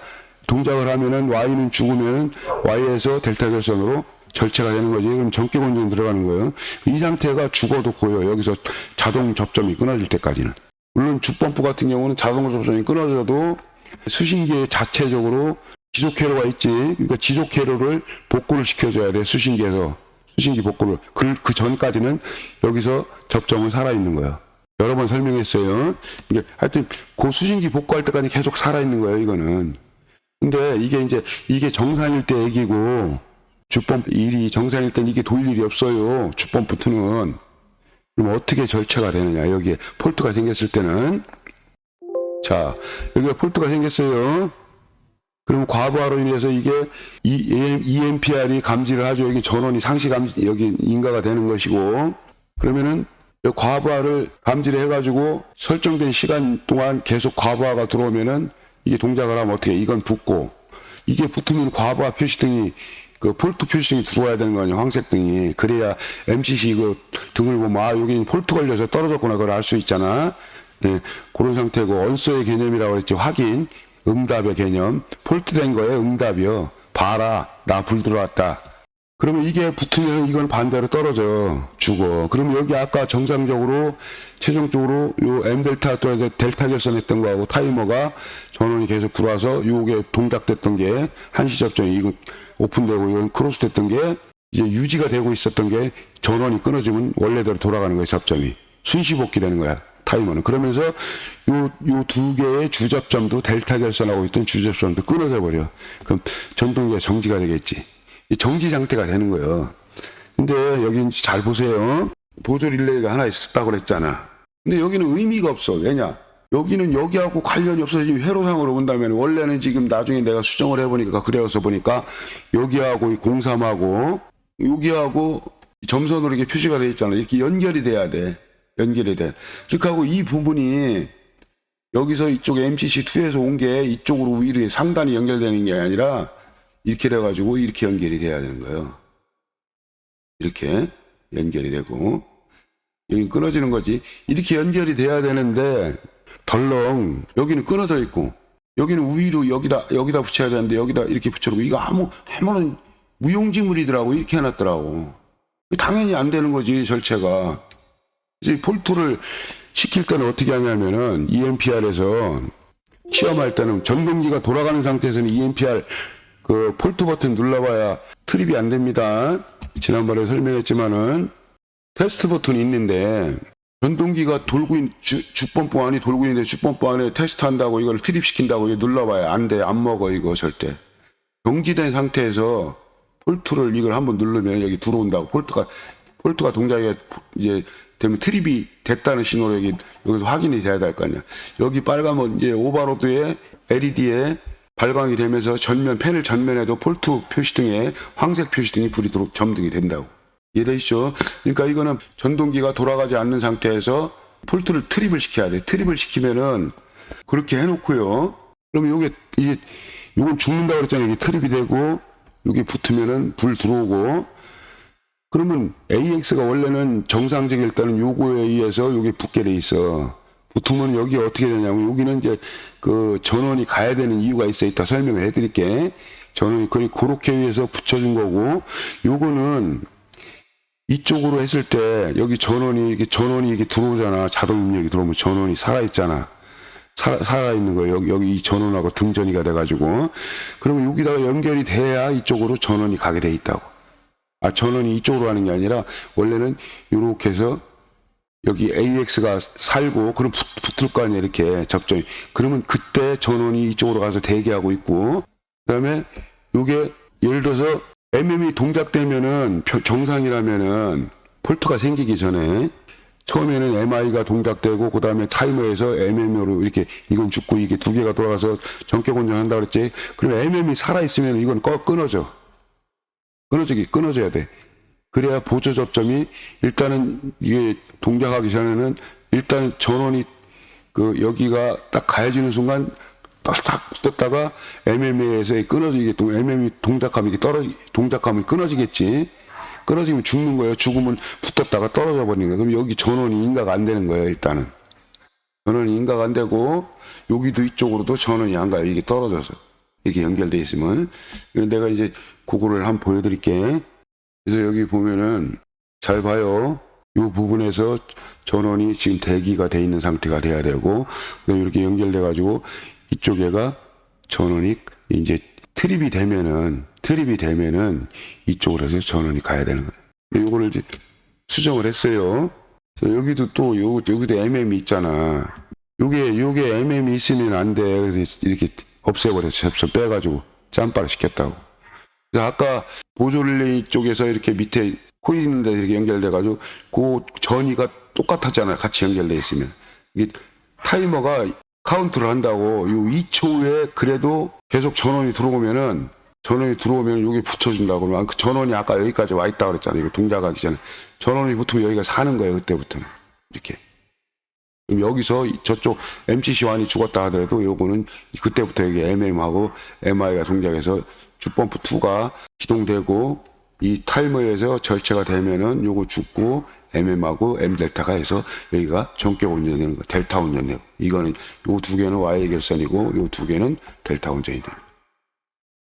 동작을 하면은 Y는 죽으면은 Y에서 델타 결선으로 절체가 되는 거지. 그럼 전기 공전 들어가는 거예요. 이 상태가 죽어도 고요. 여기서 자동 접점이 끊어질 때까지는. 물론 주펌프 같은 경우는 자동 접점이 끊어져도 수신기에 자체적으로 지속 회로가 있지. 그러니까 지속 회로를 복구를 시켜줘야 돼. 수신기에서. 수신기 복구를. 그 전까지는 여기서 접점은 살아있는 거예요. 여러 번 설명했어요. 이게 하여튼 그 수신기 복구할 때까지 계속 살아있는 거예요. 이거는. 근데 이게 정상일 때 얘기고, 주펌프 일이 정상일 땐 이게 돌 일이 없어요. 주펌프 2는. 그럼 어떻게 절체가 되느냐. 여기에 폴트가 생겼을 때는. 자, 여기가 폴트가 생겼어요. 그럼 과부하로 인해서 이게 EMPR이 감지를 하죠. 여기 전원이 상시 감지, 여기 인가가 되는 것이고, 그러면은 과부하를 감지를 해가지고 설정된 시간 동안 계속 과부하가 들어오면은 이게 동작을 하면 어떻게, 이건 붙고, 이게 붙으면 과부하 표시등이, 그 폴트 표시등이 들어와야 되는 거 아니야, 황색등이. 그래야 MCC 그 등을 보면, 아, 여기 폴트 걸려서 떨어졌구나, 그걸 알 수 있잖아. 예, 그런 상태고, 언서의 개념이라고 그랬지, 확인, 응답의 개념. 폴트 된 거에 응답이요. 봐라, 나 불 들어왔다. 그러면 이게 붙으면 이건 반대로 떨어져, 죽어. 그럼 여기 아까 정상적으로, 최종적으로 요 M 델타 또 델타 결선했던 거하고 타이머가 전원이 계속 들어와서 요게 동작됐던 게 한시 접점이 이거 오픈되고 이건 크로스 됐던 게 이제 유지가 되고 있었던 게 전원이 끊어지면 원래대로 돌아가는 거예요. 접점이. 순시 복귀되는 거야. 타이머는. 그러면서 요 두 개의 주접점도 델타 결선하고 있던 주접점도 끊어져 버려. 그럼 전동기가 정지가 되겠지. 정지 상태가 되는 거예요. 근데 여기 잘 보세요. 보조 릴레이가 하나 있었다고 그랬잖아. 근데 여기는 의미가 없어. 왜냐? 여기는 여기하고 관련이 없어서 지금 회로상으로 본다면, 원래는 지금 나중에 내가 수정을 해보니까, 그래서 보니까 여기하고 이 03하고 여기하고 점선으로 이렇게 표시가 돼 있잖아. 이렇게 연결이 돼야 돼. 연결이 돼. 그렇게 하고 이 부분이 여기서 이쪽 MCC2에서 온 게 이쪽으로 위로 상단이 연결되는 게 아니라 이렇게 돼가지고 이렇게 연결이 돼야 되는 거예요. 이렇게 연결이 되고 여기 끊어지는 거지. 이렇게 연결이 돼야 되는데 덜렁 여기는 끊어져 있고 여기는 위로 여기다 붙여야 되는데 여기다 이렇게 붙여놓고 이거 아무런 무용지물이더라고. 이렇게 해놨더라고. 당연히 안 되는 거지, 절체가. 이제 폴트를 시킬 때는 어떻게 하냐면은 EMPR에서 시험할 때는 전동기가 돌아가는 상태에서는 EMPR 그 폴트 버튼 눌러봐야 트립이 안 됩니다. 지난번에 설명했지만은 테스트 버튼이 있는데 전동기가 돌고 주펌프 안이 돌고 있는데 주펌프 안에 테스트한다고 이걸 트립시킨다고 이거 눌러봐야 안 돼. 안 먹어 이거 절대. 정지된 상태에서 폴트를 이걸 한번 누르면 여기 들어온다고. 폴트가 동작이 이제 되면 트립이 됐다는 신호로 여기서 확인이 돼야 될 거 아니야. 여기 빨간 이제 오버로드에 LED에 발광이 되면서 패널 전면에도 폴트 표시등에 황색 표시등이 불이 점등이 된다고. 이해되시죠? 그러니까 이거는 전동기가 돌아가지 않는 상태에서 폴트를 트립을 시켜야 돼. 트립을 시키면은 그렇게 해놓고요. 그러면 요건 죽는다고 그랬잖아요. 이게 트립이 되고 여기 붙으면은 불 들어오고. 그러면 AX가 원래는 정상적일 때는 요거에 의해서 요게 붙게 돼 있어. 붙으면 여기 어떻게 되냐면 여기는 이제 그 전원이 가야 되는 이유가 있어. 이따 설명을 해드릴게. 전원이 그렇게 위해서 붙여준 거고, 요거는 이쪽으로 했을 때 여기 전원이 이게 들어오잖아. 자동 입력이 들어오면 전원이 살아있잖아. 살아있는 거예요. 여기 이 전원하고 등전이가 돼가지고. 그러면 여기다가 연결이 돼야 이쪽으로 전원이 가게 돼 있다고. 전원이 이쪽으로 가는 게 아니라 원래는 이렇게 해서 여기 AX가 살고 그럼 붙을 거 아니야. 이렇게 접점이. 그러면 그때 전원이 이쪽으로 가서 대기하고 있고, 그 다음에 요게 예를 들어서 MM이 동작되면은 정상이라면은 폴트가 생기기 전에 처음에는 MI가 동작되고 그 다음에 타이머에서 MM으로 이렇게 이건 죽고 이게 두 개가 돌아가서 전격 운전한다 그랬지. 그러면 MM이 살아있으면 이건 끊어져. 끊어져야 돼. 그래야 보조 접점이 일단은 이게 동작하기 전에는 일단 전원이 여기가 딱 가해지는 순간 딱 붙었다가 MM에서 끊어지게 MM이 동작하면 동작하면 끊어지겠지. 끊어지면 죽는 거예요. 죽으면 붙었다가 떨어져 버리는 거예요. 그럼 여기 전원이 인가가 안 되는 거예요. 일단은 전원이 인가가 안 되고 여기도 이쪽으로도 전원이 안 가요. 이게 떨어져서 이렇게 연결돼 있으면. 내가 이제 그거를 한번 보여드릴게. 그래서 여기 보면은 잘 봐요. 이 부분에서 전원이 지금 대기가 돼 있는 상태가 돼야 되고, 이렇게 연결돼 가지고 이쪽에가 전원이 이제 트립이 되면은 이쪽으로 해서 전원이 가야 되는 거예요. 이거를 이제 수정을 했어요. 그래서 여기도 또 여기도 MM이 있잖아. 요게 MM이 있으면 안 돼. 그래서 이렇게 없애버려서 빼가지고 짬바를 시켰다고. 그래서 아까 보조릴레이 쪽에서 이렇게 밑에 코일 있는데 이렇게 연결돼가지고 그 전이가 똑같았잖아요. 같이 연결돼 있으면. 이게 타이머가 카운트를 한다고. 요 2초에 그래도 계속 전원이 들어오면 여기 붙여준다고. 그러면 그 전원이 아까 여기까지 와 있다고 그랬잖아요. 이거 동작하기 전에. 전원이 붙으면 여기가 사는 거예요. 그때부터는. 이렇게. 그럼 여기서 저쪽 MCC1이 죽었다 하더라도 요거는 그때부터 여기 MM하고 MI가 동작해서 주펌프 2가 기동되고 이 타이머에서 절체가 되면은 요거 죽고 MM하고 M델타가 해서 여기가 전격 운전되는 거. 델타 운전이에요. 이거는 요 두 개는 Y 결선이고 요 두 개는 델타 운전이 돼요.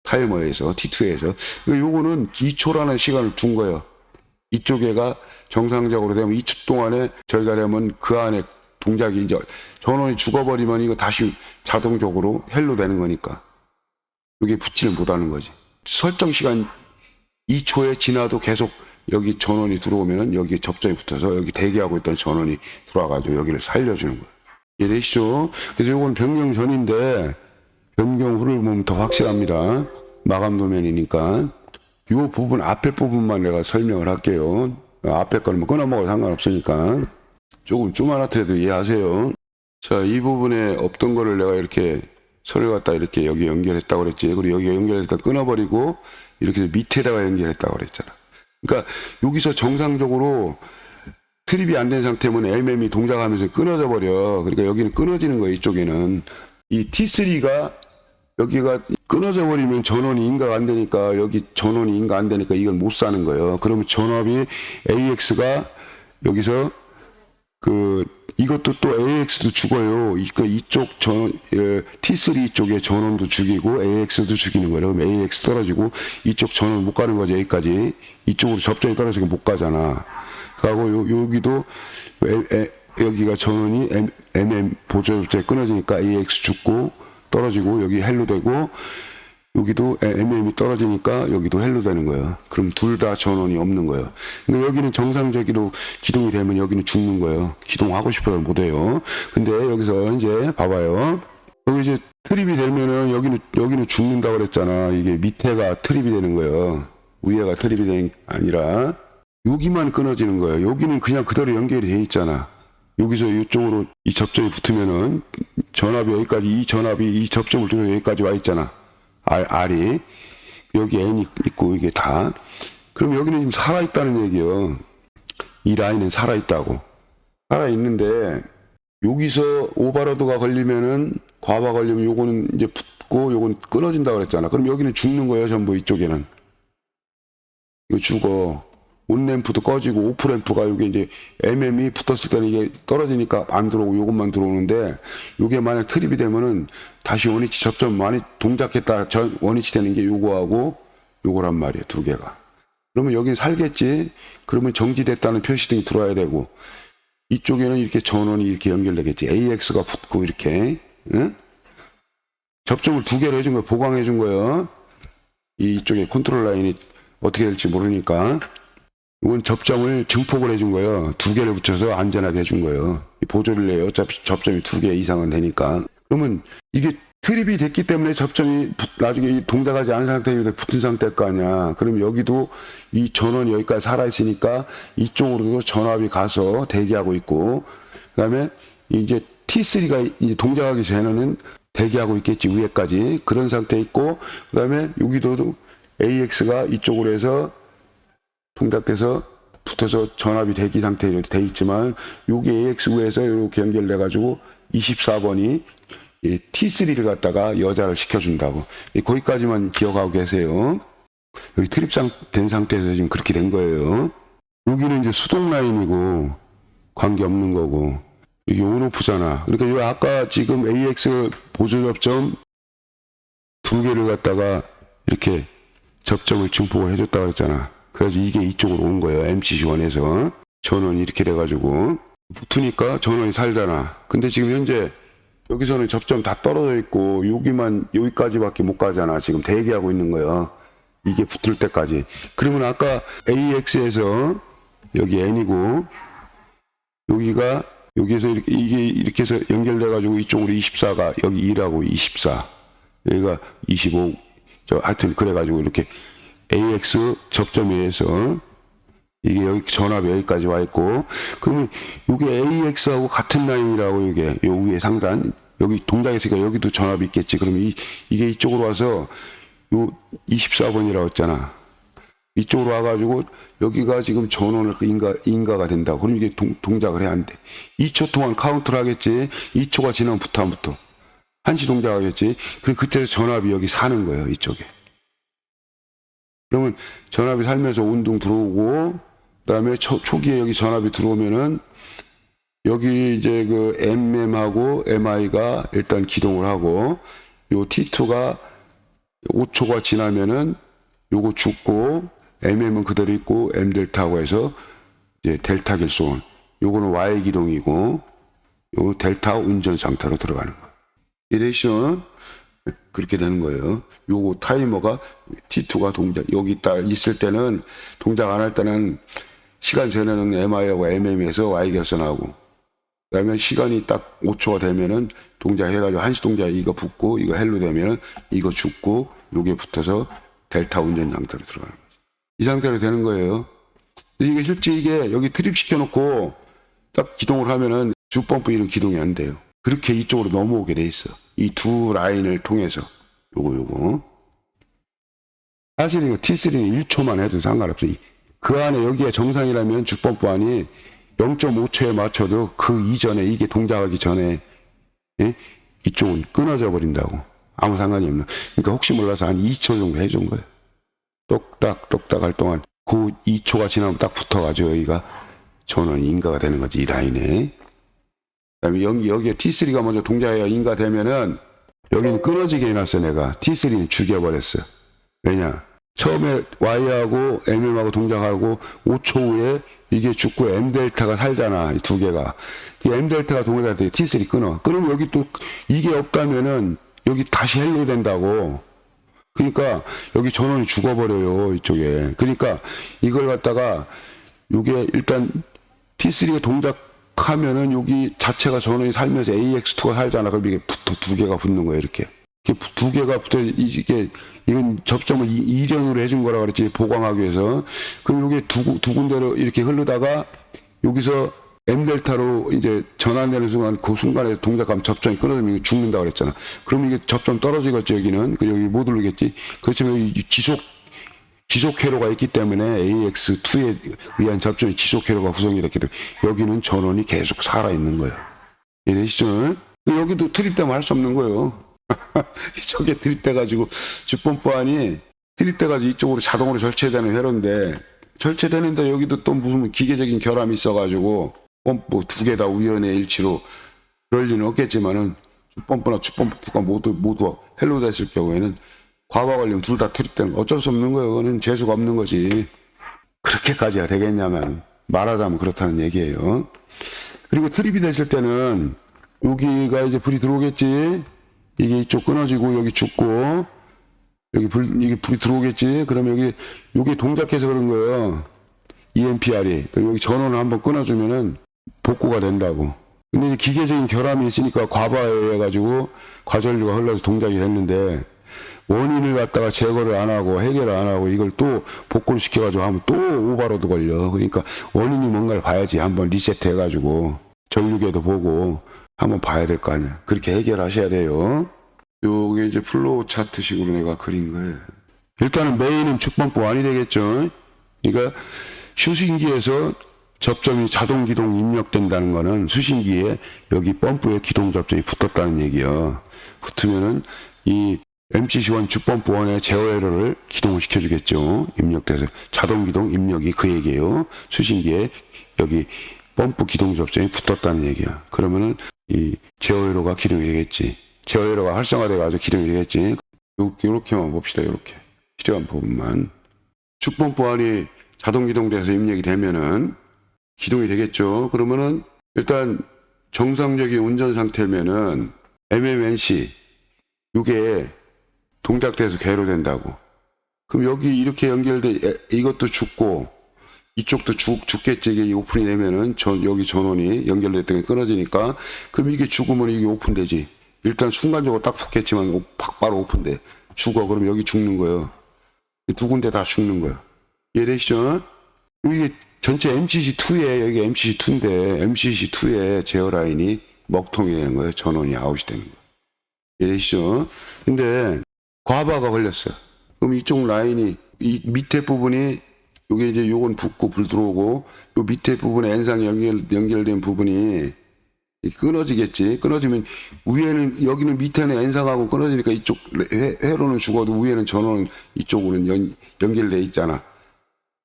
타이머에서 T2에서 요거는 2초라는 시간을 준 거예요. 이쪽에가 정상적으로 되면 2초 동안에 저희가 되면 그 안에 동작이 이제 전원이 죽어버리면 이거 다시 자동적으로 헬로 되는 거니까 여기에 붙지를 못하는 거지. 설정 시간 2초에 지나도 계속 여기 전원이 들어오면은 여기 접점이 붙어서 여기 대기하고 있던 전원이 들어와가지고 여기를 살려주는 거예요. 이해되시죠? 그래서 이건 변경 전인데 변경 후를 보면 더 확실합니다. 마감 도면이니까. 이 부분 앞에 부분만 내가 설명을 할게요. 앞에 거는 뭐 끊어먹어도 상관없으니까. 조금 쪼만하더라도 이해하세요. 자, 이 부분에 없던 거를 내가 이렇게 서류 갖다 이렇게 여기 연결했다고 그랬지. 그리고 여기 연결했다 끊어버리고 이렇게 밑에다가 연결했다고 그랬잖아. 그러니까 여기서 정상적으로 트립이 안 된 상태면 MM이 동작하면서 끊어져 버려. 그러니까 여기는 끊어지는 거예요. 이쪽에는. 이 T3가 여기가 끊어져 버리면 전원이 인가가 안 되니까, 여기 전원이 인가 안 되니까 이걸 못 사는 거예요. 그러면 전압이 AX가 여기서 이것도 또 AX도 죽어요. 이쪽 T3 쪽에 전원도 죽이고 AX도 죽이는 거예요. 그럼 AX 떨어지고 이쪽 전원 못 가는 거죠. 여기까지. 이쪽으로 접점이 떨어지니까 못 가잖아. 그리고 여기도 여기가 전원이 보조접점에 끊어지니까 AX 죽고 떨어지고 여기 헬로 되고, 여기도 MM이 떨어지니까 여기도 헬로 되는 거예요. 그럼 둘 다 전원이 없는 거예요. 근데 여기는 정상적으로 기동이 되면 여기는 죽는 거예요. 기동하고 싶어요. 못해요. 근데 여기서 이제 봐봐요. 여기 이제 트립이 되면은 여기는 죽는다고 그랬잖아. 이게 밑에가 트립이 되는 거예요. 위에가 트립이 되는 게 아니라 여기만 끊어지는 거예요. 여기는 그냥 그대로 연결이 돼 있잖아. 여기서 이쪽으로 이 접점이 붙으면은 전압이 여기까지, 이 전압이 이 접점을 통해서 여기까지 와 있잖아. R이. 여기 N이 있고 이게 다. 그럼 여기는 지금 살아있다는 얘기예요. 이 라인은 살아있다고. 살아있는데 여기서 오버로드가 걸리면은, 과부하 걸리면 요거는 이제 붙고 요건 끊어진다고 그랬잖아. 그럼 여기는 죽는 거예요. 전부 이쪽에는. 이거 죽어. 온램프도 꺼지고 오프램프가 여기 이제 MM이 붙었을 때는 이게 떨어지니까 안 들어오고 요것만 들어오는데, 요게 만약 트립이 되면은 다시 원위치 접점 많이 동작했다 원위치 되는 게 요거하고 요거란 말이에요. 두 개가. 그러면 여긴 살겠지. 그러면 정지됐다는 표시등이 들어와야 되고, 이쪽에는 이렇게 전원이 이렇게 연결되겠지. AX가 붙고 이렇게. 응? 접점을 두 개로 해준 거예요. 보강해 준 거예요. 이쪽에 컨트롤 라인이 어떻게 될지 모르니까. 이건 접점을 증폭을 해준 거예요. 두 개를 붙여서 안전하게 해준 거예요. 보조를 해요. 어차피 접점이 두 개 이상은 되니까. 그러면 이게 트립이 됐기 때문에 접점이 나중에 동작하지 않은 상태에 붙은 상태일 거 아니야. 그럼 여기도 이 전원이 여기까지 살아있으니까 이쪽으로도 전압이 가서 대기하고 있고, 그 다음에 이제 T3가 이제 동작하기 전에는 대기하고 있겠지. 위에까지. 그런 상태에 있고, 그 다음에 여기도 AX가 이쪽으로 해서 동작돼서 붙어서 전압이 대기 상태로 돼 있지만, 여기 AX 위에서 이렇게 연결돼 가지고 24번이 T3를 갖다가 여자를 시켜준다고. 거기까지만 기억하고 계세요. 여기 트립상 된 상태에서 지금 그렇게 된 거예요. 여기는 이제 수동 라인이고 관계 없는 거고, 이게 온오프잖아. 그러니까 이 아까 지금 AX 보조 접점 두 개를 갖다가 이렇게 접점을 증폭을 해줬다고 했잖아. 그래서 이게 이쪽으로 온 거예요. MCC1에서. 전원이 이렇게 돼가지고. 붙으니까 전원이 살잖아. 근데 지금 현재 여기서는 접점 다 떨어져 있고, 여기까지밖에 못 가잖아. 지금 대기하고 있는 거예요. 이게 붙을 때까지. 그러면 아까 AX에서 여기 N이고, 여기서 이렇게 해서 연결돼가지고 이쪽으로 24가, 여기 2라고 24. 여기가 25. 하여튼 그래가지고 이렇게 AX 접점에 의해서 이게 여기 전압이 여기까지 와 있고, 그러면 이게 AX하고 같은 라인이라고, 이게 요 위에 상단 여기 동작했으니까 여기도 전압이 있겠지. 그러면 이게 이쪽으로 와서 요 24번이라고 했잖아. 이쪽으로 와가지고 여기가 지금 전원을 인가가 된다고. 그럼 이게 동작을 해야 안 돼. 2초 동안 카운트를 하겠지. 2초가 지나면 붙어 안 붙어. 1시 동작하겠지. 그럼 그때서 전압이 여기 사는 거예요. 이쪽에. 그러면 전압이 살면서 운동 들어오고, 그 다음에 초기에 여기 전압이 들어오면은 여기 이제 그 MM하고 MI가 일단 기동을 하고, 요 T2가 5초가 지나면은 요거 죽고, MM은 그대로 있고, M 델타하고 해서 이제 델타 결손. 요거는 Y 기동이고, 요 델타 운전 상태로 들어가는 거예요. 이레이션은 그렇게 되는 거예요. 요거 타이머가 T2가 여기 딱 있을 때는, 동작 안 할 때는 시간 전에는 MI하고 MM에서 Y 결선하고, 그 다음에 시간이 딱 5초가 되면은 동작해가지고 1시 동작 이거 붙고, 이거 헬로 되면은 이거 죽고, 요게 붙어서 델타 운전 상태로 들어가는 거죠. 이 상태로 되는 거예요. 이게 실제 이게 여기 트립 시켜놓고 딱 기동을 하면은 주펌프 이런 기동이 안 돼요. 그렇게 이쪽으로 넘어오게 돼 있어. 이 두 라인을 통해서. 요거. 사실 이거 T3는 1초만 해도 상관없어. 그 안에 여기가 정상이라면 주펌프 안이 0.5초에 맞춰도 그 이전에, 이게 동작하기 전에, 예? 이쪽은 끊어져 버린다고. 아무 상관이 없는. 그러니까 혹시 몰라서 한 2초 정도 해준 거예요. 똑딱 똑딱 할 동안 그 2초가 지나면 딱 붙어가지고 여기가 전원이 인가가 되는 거지, 이 라인에. 그다음에 여기에 T3가 먼저 동작해야 인가되면은 여기는 끊어지게 해놨어. 내가 T3는 죽여버렸어. 왜냐, 처음에 Y하고 MM하고 동작하고 5초 후에 이게 죽고 M 델타가 살잖아, 이 두 개가. 이 M 델타가 동작할 때 T3 끊어. 그러면 여기 또 이게 없다면은 여기 다시 헬로 된다고. 그러니까 여기 전원이 죽어버려요, 이쪽에. 그러니까 이걸 갖다가 요게 일단 T3가 동작하면은 여기 자체가 전원이 살면서 AX2가 살잖아. 그럼 이게 두 개가 붙는 거예요, 이렇게. 두 개가 붙어, 이건 접점을 이전으로 해준 거라 그랬지, 보강하기 위해서. 그럼 이게 두 군데로 이렇게 흐르다가 여기서 M델타로 이제 전환되는 순간, 그 순간에 동작하면 접점이 끊어지면 죽는다 그랬잖아. 그럼 이게 접점 떨어지겠지, 여기는. 여기 못 오르겠지. 그렇지만 이 지속 회로가 있기 때문에 AX2에 의한 접점이 지속 회로가 구성이 됐기 때문에 여기는 전원이 계속 살아있는 거예요. 이해되시죠? 여기도 트립되면 할 수 없는 거예요. 저게 트립돼가지고 주펌프 안이 트립돼가지고 이쪽으로 자동으로 절체되는 회로인데, 절체되는데 여기도 또 무슨 기계적인 결함이 있어가지고 펌프 두 개 다 우연의 일치로 그럴 리는 없겠지만은 주펌프나 주펌프 두가 모두 헬로 됐을 경우에는 과부하 걸리면 둘 다 트립되는 거 어쩔 수 없는 거예요. 그거는 재수가 없는 거지. 그렇게까지가 되겠냐면 말하자면 그렇다는 얘기예요. 그리고 트립이 됐을 때는 여기가 이제 불이 들어오겠지. 이게 이쪽 끊어지고 여기 죽고 이게 불이 들어오겠지. 그러면 여기 동작해서 그런 거예요. EMPR이. 여기 전원을 한번 끊어주면은 복구가 된다고. 근데 이제 기계적인 결함이 있으니까 과부하에 해가지고 과전류가 흘러서 동작이 됐는데, 원인을 갖다가 제거를 안 하고 해결을 안 하고 이걸 또 복구를 시켜가지고 하면 또 오버로드 걸려. 그러니까 원인이 뭔가를 봐야지. 한번 리셋 해가지고 전류계도 보고 한번 봐야 될 거 아니야. 그렇게 해결하셔야 돼요. 요게 이제 플로우 차트식으로 내가 그린 거예요. 일단은 메인은 주펌프 완이 되겠죠. 그러니까 수신기에서 접점이 자동 기동 입력된다는 거는 수신기에 여기 펌프에 기동 접점이 붙었다는 얘기야. 붙으면은 이 MCC1 주펌프 1의 제어 에러를 기동을 시켜주겠죠. 입력돼서 자동 기동 입력이 그 얘기예요. 수신기에 여기 펌프 기동 접점이 붙었다는 얘기야. 그러면은 이 제어 에러가 기동이 되겠지. 제어 에러가 활성화돼가지고 기동이 되겠지. 요렇게만 봅시다. 요렇게 필요한 부분만. 주펌프 1이 자동 기동돼서 입력이 되면은 기동이 되겠죠. 그러면은 일단 정상적인 운전 상태면은 MMNC 이게 동작돼서 개로된다고. 그럼 여기 이렇게 연결돼 이것도 죽고 이쪽도 죽겠지. 이게 오픈이 되면은 여기 전원이 연결됐던 게 끊어지니까. 그럼 이게 죽으면 이게 오픈되지. 일단 순간적으로 딱 붙겠지만 바로 오픈돼. 죽어. 그럼 여기 죽는 거예요. 두 군데 다 죽는 거예요. 이해되시죠? 이게 전체 MCC2에 여기 MCC2인데 MCC2에 제어 라인이 먹통이 되는 거예요. 전원이 아웃이 되는 거예요. 이해되시죠? 근데 과부하가 걸렸어요. 그럼 이쪽 라인이 이 밑에 부분이 요게 이제 요건 붙고 불 들어오고 요 밑에 부분에 N상 연결된 부분이 끊어지겠지. 끊어지면 위에는 여기는 밑에는 N상하고 끊어지니까 이쪽 회로는 죽어도 위에는 전원은 이쪽으로는 연결돼 있잖아.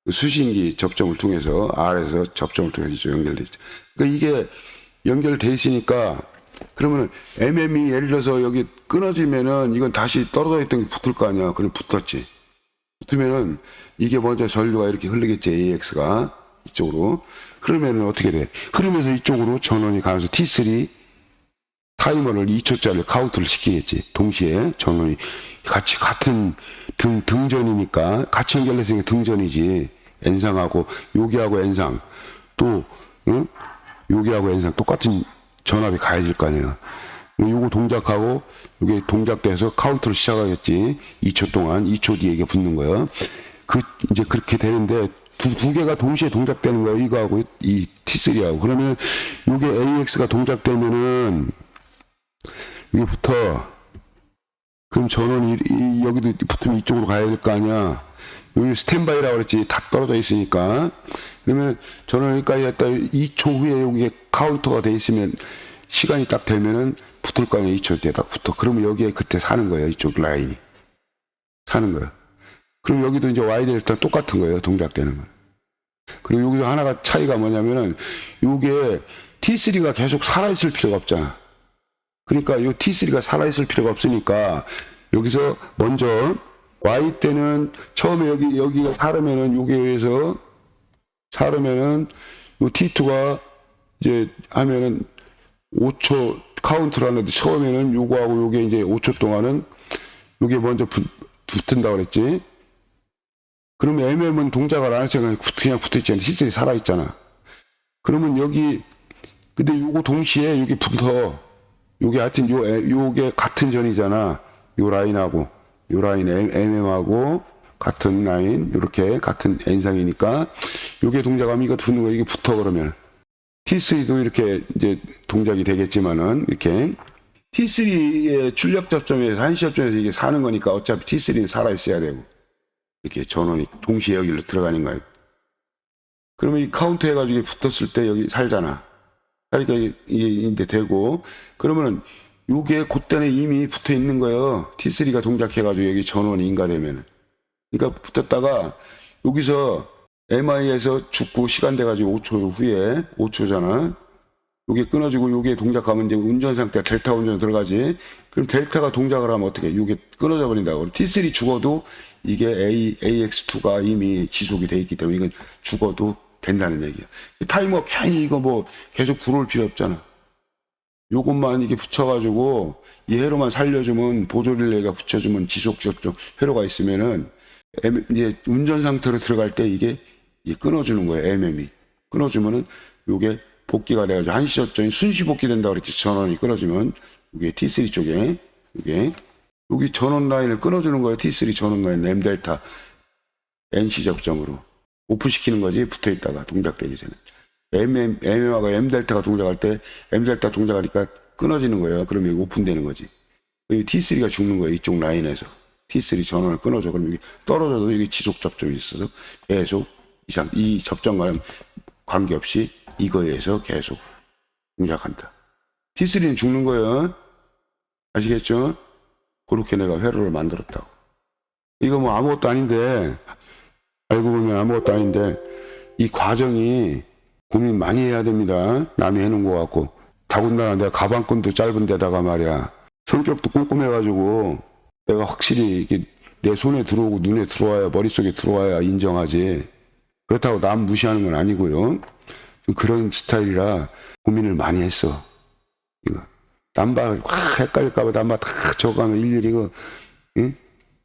수신기 접점을 통해서 R에서 접점을 통해서 이쪽 연결돼 있죠. 그러니까 이게 연결돼 있으니까 그러면 MM이 예를 들어서 여기 끊어지면은 이건 다시 떨어져 있던 게 붙을 거 아니야. 그럼 붙었지. 붙으면은 이게 먼저 전류가 이렇게 흘리겠지. AX가 이쪽으로. 그러면은 어떻게 돼? 흐르면서 이쪽으로 전원이 가면서 T3 타이머를 2초짜리 카운트를 시키겠지. 동시에 전원이 같이 같은 등전이니까 같이 연결됐으니까 등전이지. N상하고 여기하고 N상 또 응? 여기하고 N상 똑같은 전압이 가해질 거 아니야. 요거 동작하고 이게 동작돼서 카운트를 시작하겠지. 2초 동안 2초 뒤에 이게 붙는 거야. 이제 그렇게 되는데 두 개가 동시에 동작되는 거야. 이거하고 이 T3하고. 그러면 요게 AX가 동작되면은 이게 붙어. 그럼 전원이 여기도 붙으면 이쪽으로 가야 될 거 아니야. 여기 스탠바이라고 그랬지. 다 떨어져 있으니까. 그러면 전원 여기까지 했다 2초 후에 여기에 카운터가 돼 있으면 시간이 딱 되면은 붙을 거 아니야. 이쪽에다 붙어. 그러면 여기에 그때 사는 거예요. 이쪽 라인이. 사는 거예요. 그럼 여기도 이제 Y 델타 똑같은 거예요. 동작되는 거. 그리고 여기서 하나가 차이가 뭐냐면은 이게 T3가 계속 살아있을 필요가 없잖아. 그러니까 이 T3가 살아있을 필요가 없으니까 여기서 먼저 Y 때는 처음에 여기가 사르면은 여기에 의해서 사르면은 이 T2가 이제 하면은 5초 카운트를 하는데 처음에는 요거하고 요게 이제 5초 동안은 요게 먼저 붙은다고 그랬지. 그러면 MM은 동작을 안 했으니까 그냥 붙어있지 않아. 실제 살아있잖아. 그러면 여기, 근데 요거 동시에 여기 붙어. 요게 하여튼 요게 같은 전이잖아. 요 라인하고, 요 라인 MM하고 같은 라인, 요렇게 같은 N상이니까 요게 동작하면 이거 붙는 거 이게 붙어 그러면. T3도 이렇게 이제 동작이 되겠지만은 이렇게 T3의 출력 접점에서 한시 접점에서 이게 사는 거니까 어차피 T3는 살아있어야 되고 이렇게 전원이 동시에 여기로 들어가는 거예요. 그러면 이 카운트 해가지고 붙었을 때 여기 살잖아. 그러니까 이게 이제 되고 그러면은 요게 그때는 이미 붙어 있는 거예요. T3가 동작해가지고 여기 전원이 인가되면은. 그러니까 붙었다가 여기서 MI에서 죽고 시간 돼가지고 5초 후에 5초잖아. 요게 끊어지고 요게 동작하면 이제 운전 상태 델타 운전 들어가지. 그럼 델타가 동작을 하면 어떻게 해? 요게 끊어져 버린다고. T3 죽어도 이게 AX2가 이미 지속이 돼 있기 때문에 이건 죽어도 된다는 얘기야. 타이머 괜히 이거 뭐 계속 들어올 필요 없잖아. 요것만 이게 붙여가지고 이 회로만 살려주면 보조 릴레이가 붙여주면 지속 접점 회로가 있으면은 이제 운전 상태로 들어갈 때 이게 끊어주는 거예요. MM이 끊어주면은 요게 복귀가 돼가지고 한시 접점이 순시 복귀된다고 그랬지. 전원이 끊어지면 이게 T3 쪽에 이게 여기 전원 라인을 끊어주는 거예요. T3 전원 라인 M 델타 NC 접점으로 오프시키는 거지. 붙어있다가 동작되기 전에 MM하고 M 델타가 동작할 때 M 델타 동작하니까 끊어지는 거예요. 그러면 여기 오픈되는 거지. 여기 T3가 죽는 거예요. 이쪽 라인에서 T3 전원을 끊어줘. 그럼 여기 떨어져도 여기 지속 접점이 있어서 계속 이 접점과는 관계없이 이거에서 계속 동작한다. T3는 죽는 거예요. 아시겠죠? 그렇게 내가 회로를 만들었다고. 이거 뭐 아무것도 아닌데, 알고 보면 아무것도 아닌데, 이 과정이 고민 많이 해야 됩니다. 남이 해놓은 거 같고. 더군다나 내가 가방끈도 짧은 데다가 말이야. 성격도 꼼꼼해가지고, 내가 확실히 이게 내 손에 들어오고 눈에 들어와야, 머릿속에 들어와야 인정하지. 그렇다고 남 무시하는 건 아니고요. 좀 그런 스타일이라 고민을 많이 했어. 이거. 남바 확 헷갈릴까봐 남바 다 적어가면 일일이 이거, 응?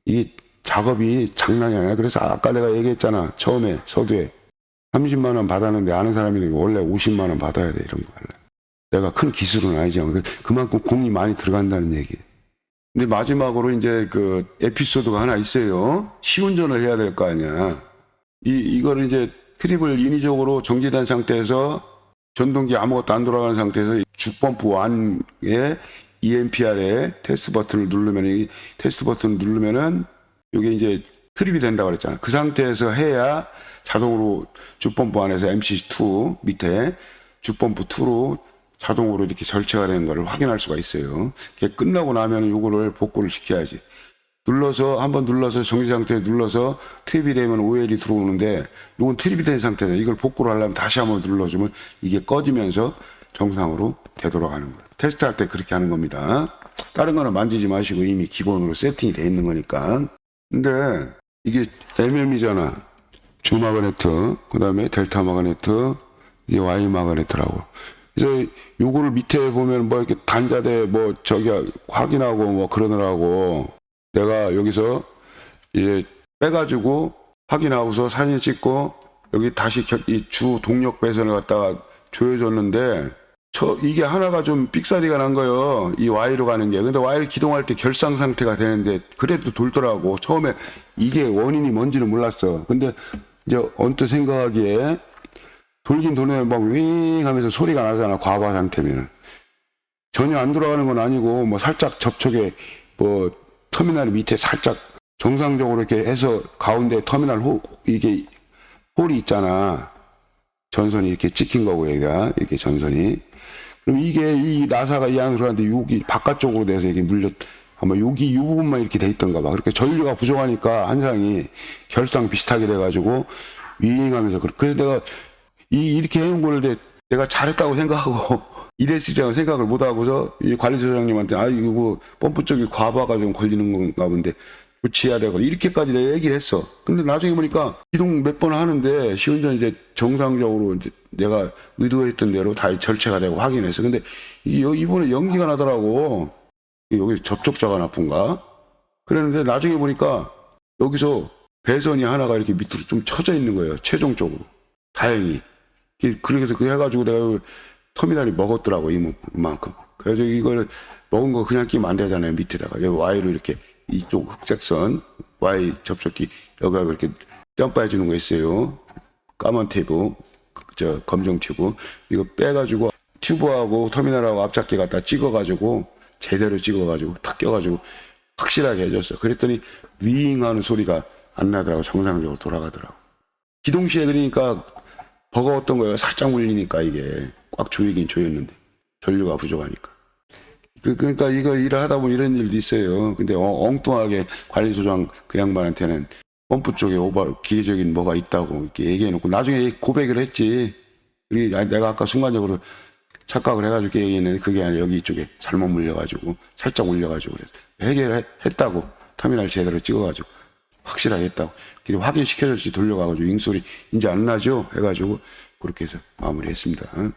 이게 작업이 장난이 아니야. 그래서 아까 내가 얘기했잖아. 처음에 서두에 30만 원 받았는데 아는 사람이 원래 50만 원 받아야 돼. 이런 거 할래. 내가 큰 기술은 아니지만 그만큼 공이 많이 들어간다는 얘기. 근데 마지막으로 이제 그 에피소드가 하나 있어요. 시운전을 해야 될 거 아니야. 이거를 이제 트립을 인위적으로 정지된 상태에서 전동기 아무것도 안 돌아가는 상태에서 주펌프 1의 EMPR에 테스트 버튼을 누르면 이 테스트 버튼을 누르면은 이게 이제 트립이 된다고 그랬잖아. 그 상태에서 해야 자동으로 주펌프 안에서 MC2 밑에 주펌프 2로 자동으로 이렇게 절체가 되는 거를 확인할 수가 있어요. 그게 끝나고 나면 요거를 복구를 시켜야지. 눌러서 한번 눌러서 정지 상태에 눌러서 트립이 되면 OL이 들어오는데 이건 트립이 된 상태에서 이걸 복구를 하려면 다시 한번 눌러주면 이게 꺼지면서 정상으로 되돌아가는 거예요. 테스트할 때 그렇게 하는 겁니다. 다른 거는 만지지 마시고 이미 기본으로 세팅이 돼 있는 거니까. 근데 이게 MM이잖아. 주 마그네트, 그 다음에 델타 마그네트, 이게 Y 마그네트라고. 그래서 요거를 밑에 보면 뭐 이렇게 단자대 뭐 저기 확인하고 뭐 그러느라고 내가 여기서 이제 빼가지고 확인하고서 사진 찍고 여기 다시 이 주 동력 배선을 갖다가 조여줬는데 이게 하나가 좀 삑사리가 난 거예요. 이 Y로 가는 게. 근데 Y를 기동할 때 결상 상태가 되는데 그래도 돌더라고. 처음에 이게 원인이 뭔지는 몰랐어. 근데 이제 언뜻 생각하기에 돌긴 도네 막 윙 하면서 소리가 나잖아. 과거 상태면은. 전혀 안 돌아가는 건 아니고 뭐 살짝 접촉에 뭐 터미널 밑에 살짝 정상적으로 이렇게 해서 가운데 터미널 이게 홀이 있잖아. 전선이 이렇게 찍힌 거고 얘가 이렇게 전선이. 그럼 이게 이 나사가 이 안으로 들어갔는데 여기 바깥쪽으로 돼서 이게 물려 아마 여기 이 부분만 이렇게 돼 있던가 봐. 그렇게 전류가 부족하니까 한상이 결상 비슷하게 돼가지고 위잉하면서 그래서 내가 이렇게 해놓은 거를 내가 잘했다고 생각하고 이랬으리라고 생각을 못 하고서 이 관리소장님한테 이거 뭐 펌프 쪽이 과부하가 좀 걸리는 건가 본데 교체해야 되고 이렇게까지 내가 얘기를 했어. 근데 나중에 보니까 기동 몇 번 하는데 시운전 이제 정상적으로 이제 내가 의도했던 대로 다 절체가 되고 확인했어. 근데 이번에 연기가 나더라고. 여기 접촉자가 나쁜가? 그랬는데 나중에 보니까 여기서 배선이 하나가 이렇게 밑으로 좀 쳐져 있는 거예요. 최종적으로. 다행히. 그래서 그 해가지고 내가 터미널이 먹었더라고, 이만큼. 그래서 이걸 먹은 거 그냥 끼면 안 되잖아요, 밑에다가. 여기 와이로 이렇게 이쪽 흑색선, 와이 접촉기, 여기가 이렇게 점프해 주는 거 있어요. 까만 튜브, 검정 튜브. 이거 빼가지고 튜브하고 터미널하고 앞잡기 갖다 찍어가지고 제대로 찍어가지고 탁 껴가지고 확실하게 해줬어. 그랬더니 위잉하는 소리가 안 나더라고. 정상적으로 돌아가더라고. 기동 시에 그러니까 버거웠던 거예요. 살짝 물리니까 이게 꽉 조이긴 조였는데 전류가 부족하니까. 그러니까 이거 일을 하다 보면 이런 일도 있어요. 근데 엉뚱하게 관리소장 그 양반한테는 펌프 쪽에 기계적인 뭐가 있다고 이렇게 얘기해놓고 나중에 고백을 했지. 내가 아까 순간적으로 착각을 해가지고 얘기했는데 그게 아니라 여기 이쪽에 잘못 물려가지고 살짝 올려가지고 그래서 해결했다고 터미널 제대로 찍어가지고 확실하게 했다고. 그리고 확인시켜줬지 돌려가가지고 윙소리 이제 안 나죠? 해가지고 그렇게 해서 마무리했습니다. 응?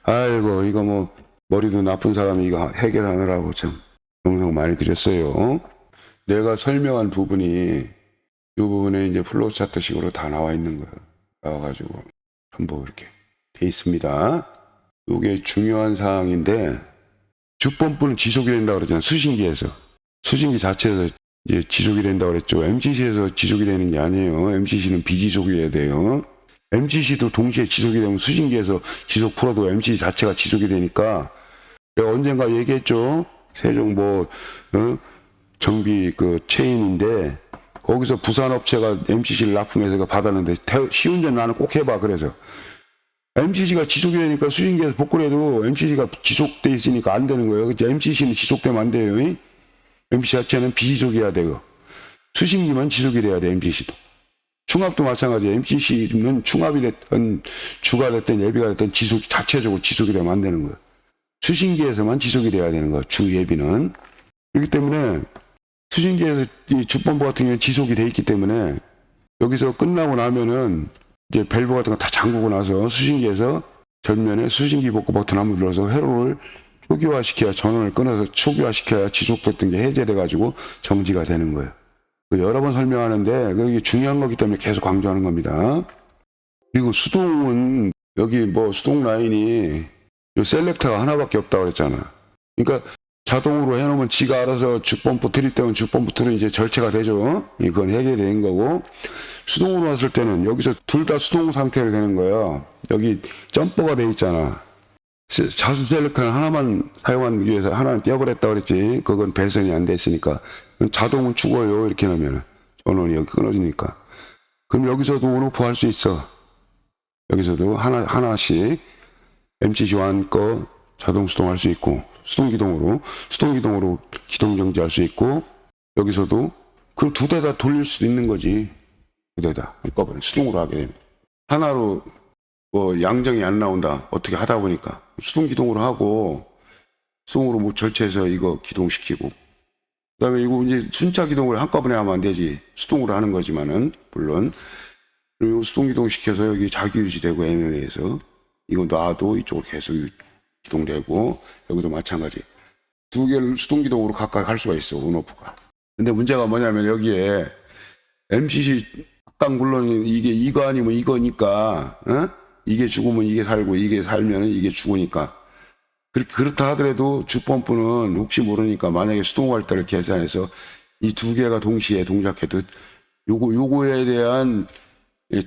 아이고 이거 뭐 머리도 나쁜 사람이 이거 해결하느라고 참 영상 많이 드렸어요. 내가 설명한 부분이 이 부분에 이제 플로우 차트식으로 다 나와 있는 거예요. 나와가지고 전부 이렇게 돼 있습니다. 이게 중요한 사항인데 주펌프는 지속이 된다고 그랬잖아요. 수신기에서. 수신기 자체에서 이제 지속이 된다고 그랬죠. MCC에서 지속이 되는 게 아니에요. MCC는 비지속이어야 돼요. MCC도 동시에 지속이 되면 수신기에서 지속 풀어도 MCC 자체가 지속이 되니까 내가 언젠가 얘기했죠. 세종 정비 그 체인인데 거기서 부산 업체가 MCC를 납품해서 받았는데 시운전 나는 꼭 해봐. 그래서 MCC가 지속이 되니까 수신기에서 복구를 해도 MCC가 지속돼 있으니까 안 되는 거예요. 그치? MCC는 지속되면 안 돼요. MCC 자체는 비지속이어야 돼요. 수신기만 지속이 돼야 돼. MCC도. 충압도 마찬가지예요. MCC는 충압이 됐든 주가 됐든 예비가 됐든 자체적으로 지속이 되면 안 되는 거예요. 수신기에서만 지속이 돼야 되는 거예요. 주 예비는. 그렇기 때문에 수신기에서 이 주펌프 같은 경우는 지속이 돼 있기 때문에 여기서 끝나고 나면은 이제 밸브 같은 거 다 잠그고 나서 수신기에서 전면에 수신기 복구 버튼 한번 눌러서 회로를 초기화시켜야 전원을 끊어서 초기화시켜야 지속됐던 게 해제돼가지고 정지가 되는 거예요. 여러 번 설명하는데 그게 중요한 거기 때문에 계속 강조하는 겁니다. 그리고 수동은 여기 수동 라인이 이 셀렉터가 하나밖에 없다고 그랬잖아. 그러니까 자동으로 해놓으면 지가 알아서 주펌프 트릴 때면 주펌프 틀은 이제 절체가 되죠. 그건 해결된 거고 수동으로 왔을 때는 여기서 둘 다 수동 상태가 되는 거예요. 여기 점퍼가 돼 있잖아. 자수 셀렉터는 하나만 사용하기 위해서 하나는 떼어버렸다 그랬지. 그건 배선이 안 됐으니까. 자동은 죽어요. 이렇게 놓으면 전원이 여기 끊어지니까. 그럼 여기서도 온오프 할 수 있어. 여기서도 하나씩 MCC 완 거 자동 수동할 수 있고 수동 기동으로 기동 정지할 수 있고 여기서도 그럼 두 대 다 돌릴 수도 있는 거지. 두 대 다 한꺼번에 수동으로 하게 되면 하나로 양정이 안 나온다 어떻게 하다 보니까 수동 기동으로 하고 수동으로 절체해서 이거 기동시키고 그다음에 이거 이제 순차 기동을 한꺼번에 하면 안 되지. 수동으로 하는 거지만은 물론 그리고 수동 기동시켜서 여기 자기 유지되고 N에서 이거 놔도 이쪽으로 계속 기동되고 여기도 마찬가지. 두 개를 수동 기동으로 각각 할 수가 있어. 온오프가. 근데 문제가 뭐냐면 여기에 MCC 각각 물론 이게 이거 아니면 이거니까 이게 죽으면 이게 살고 이게 살면은 이게 죽으니까 그렇다 하더라도 주펌프는 혹시 모르니까 만약에 수동할 때를 계산해서 이 두 개가 동시에 동작해도 요거에 대한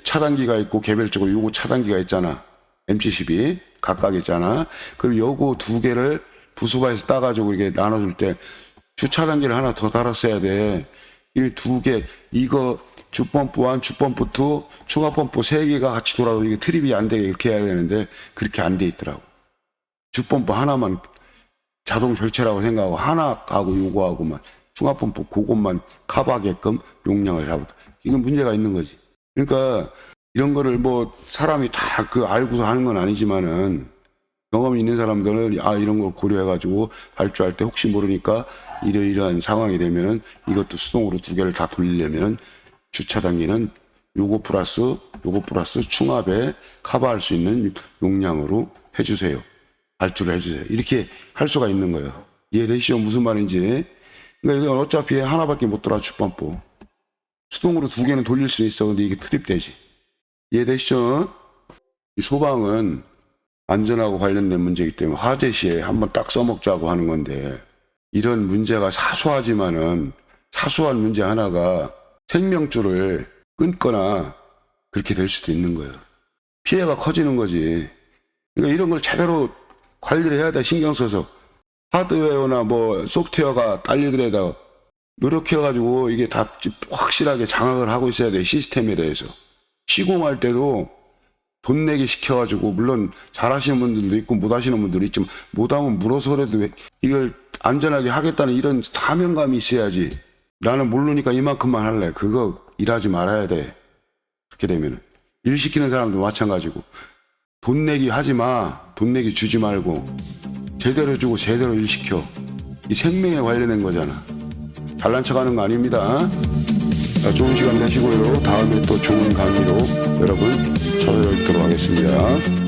차단기가 있고 개별적으로 요거 차단기가 있잖아. MCCB 각각 있잖아. 그럼 요거 두 개를 부수바에서 따가지고 이렇게 나눠줄 때 주차단기를 하나 더 달았어야 돼. 이 두 개, 이거 주펌프 1, 주펌프 2, 추가펌프 3개가 같이 돌아도 이게 트립이 안 되게 이렇게 해야 되는데 그렇게 안 돼 있더라고. 주펌프 하나만 자동 절체라고 생각하고 하나 하고 요거하고만 중화펌프 그것만 커버하게끔 용량을 잡았다. 이건 문제가 있는 거지. 그러니까 이런 거를 뭐 사람이 다 알고서 하는 건 아니지만은 경험이 있는 사람들은 이런 걸 고려해가지고 발주할 때 혹시 모르니까 이러이러한 상황이 되면은 이것도 수동으로 두 개를 다 돌리려면은 주차 단기는 요거 플러스 충합에 커버할 수 있는 용량으로 해주세요. 발주를 해주세요. 이렇게 할 수가 있는 거예요. 이해되시죠? 무슨 말인지. 그러니까 이건 어차피 하나밖에 못 돌아 주펌프. 수동으로 두 개는 돌릴 수 있어. 근데 이게 투입되지. 이해되시죠? 이 소방은 안전하고 관련된 문제이기 때문에 화재 시에 한번 딱 써먹자고 하는 건데 이런 문제가 사소하지만은 사소한 문제 하나가 생명줄을 끊거나 그렇게 될 수도 있는 거예요. 피해가 커지는 거지. 그러니까 이런 걸 제대로 관리를 해야 돼. 신경 써서 하드웨어나 뭐 소프트웨어가 딸리더라도 노력해가지고 이게 다 확실하게 장악을 하고 있어야 돼. 시스템에 대해서. 시공할 때도 돈 내기 시켜가지고 물론 잘하시는 분들도 있고 못하시는 분들도 있지만 못하면 물어서라도 이걸 안전하게 하겠다는 이런 사명감이 있어야지. 나는 모르니까 이만큼만 할래. 그거 일하지 말아야 돼. 그렇게 되면은 일 시키는 사람도 마찬가지고 돈 내기 하지 마. 돈 내기 주지 말고 제대로 주고 제대로 일 시켜. 이 생명에 관련된 거잖아. 잘난 척하는 거 아닙니다. 자, 좋은 시간 되시고요. 다음에 또 좋은 강의로 여러분 찾아뵙도록 하겠습니다.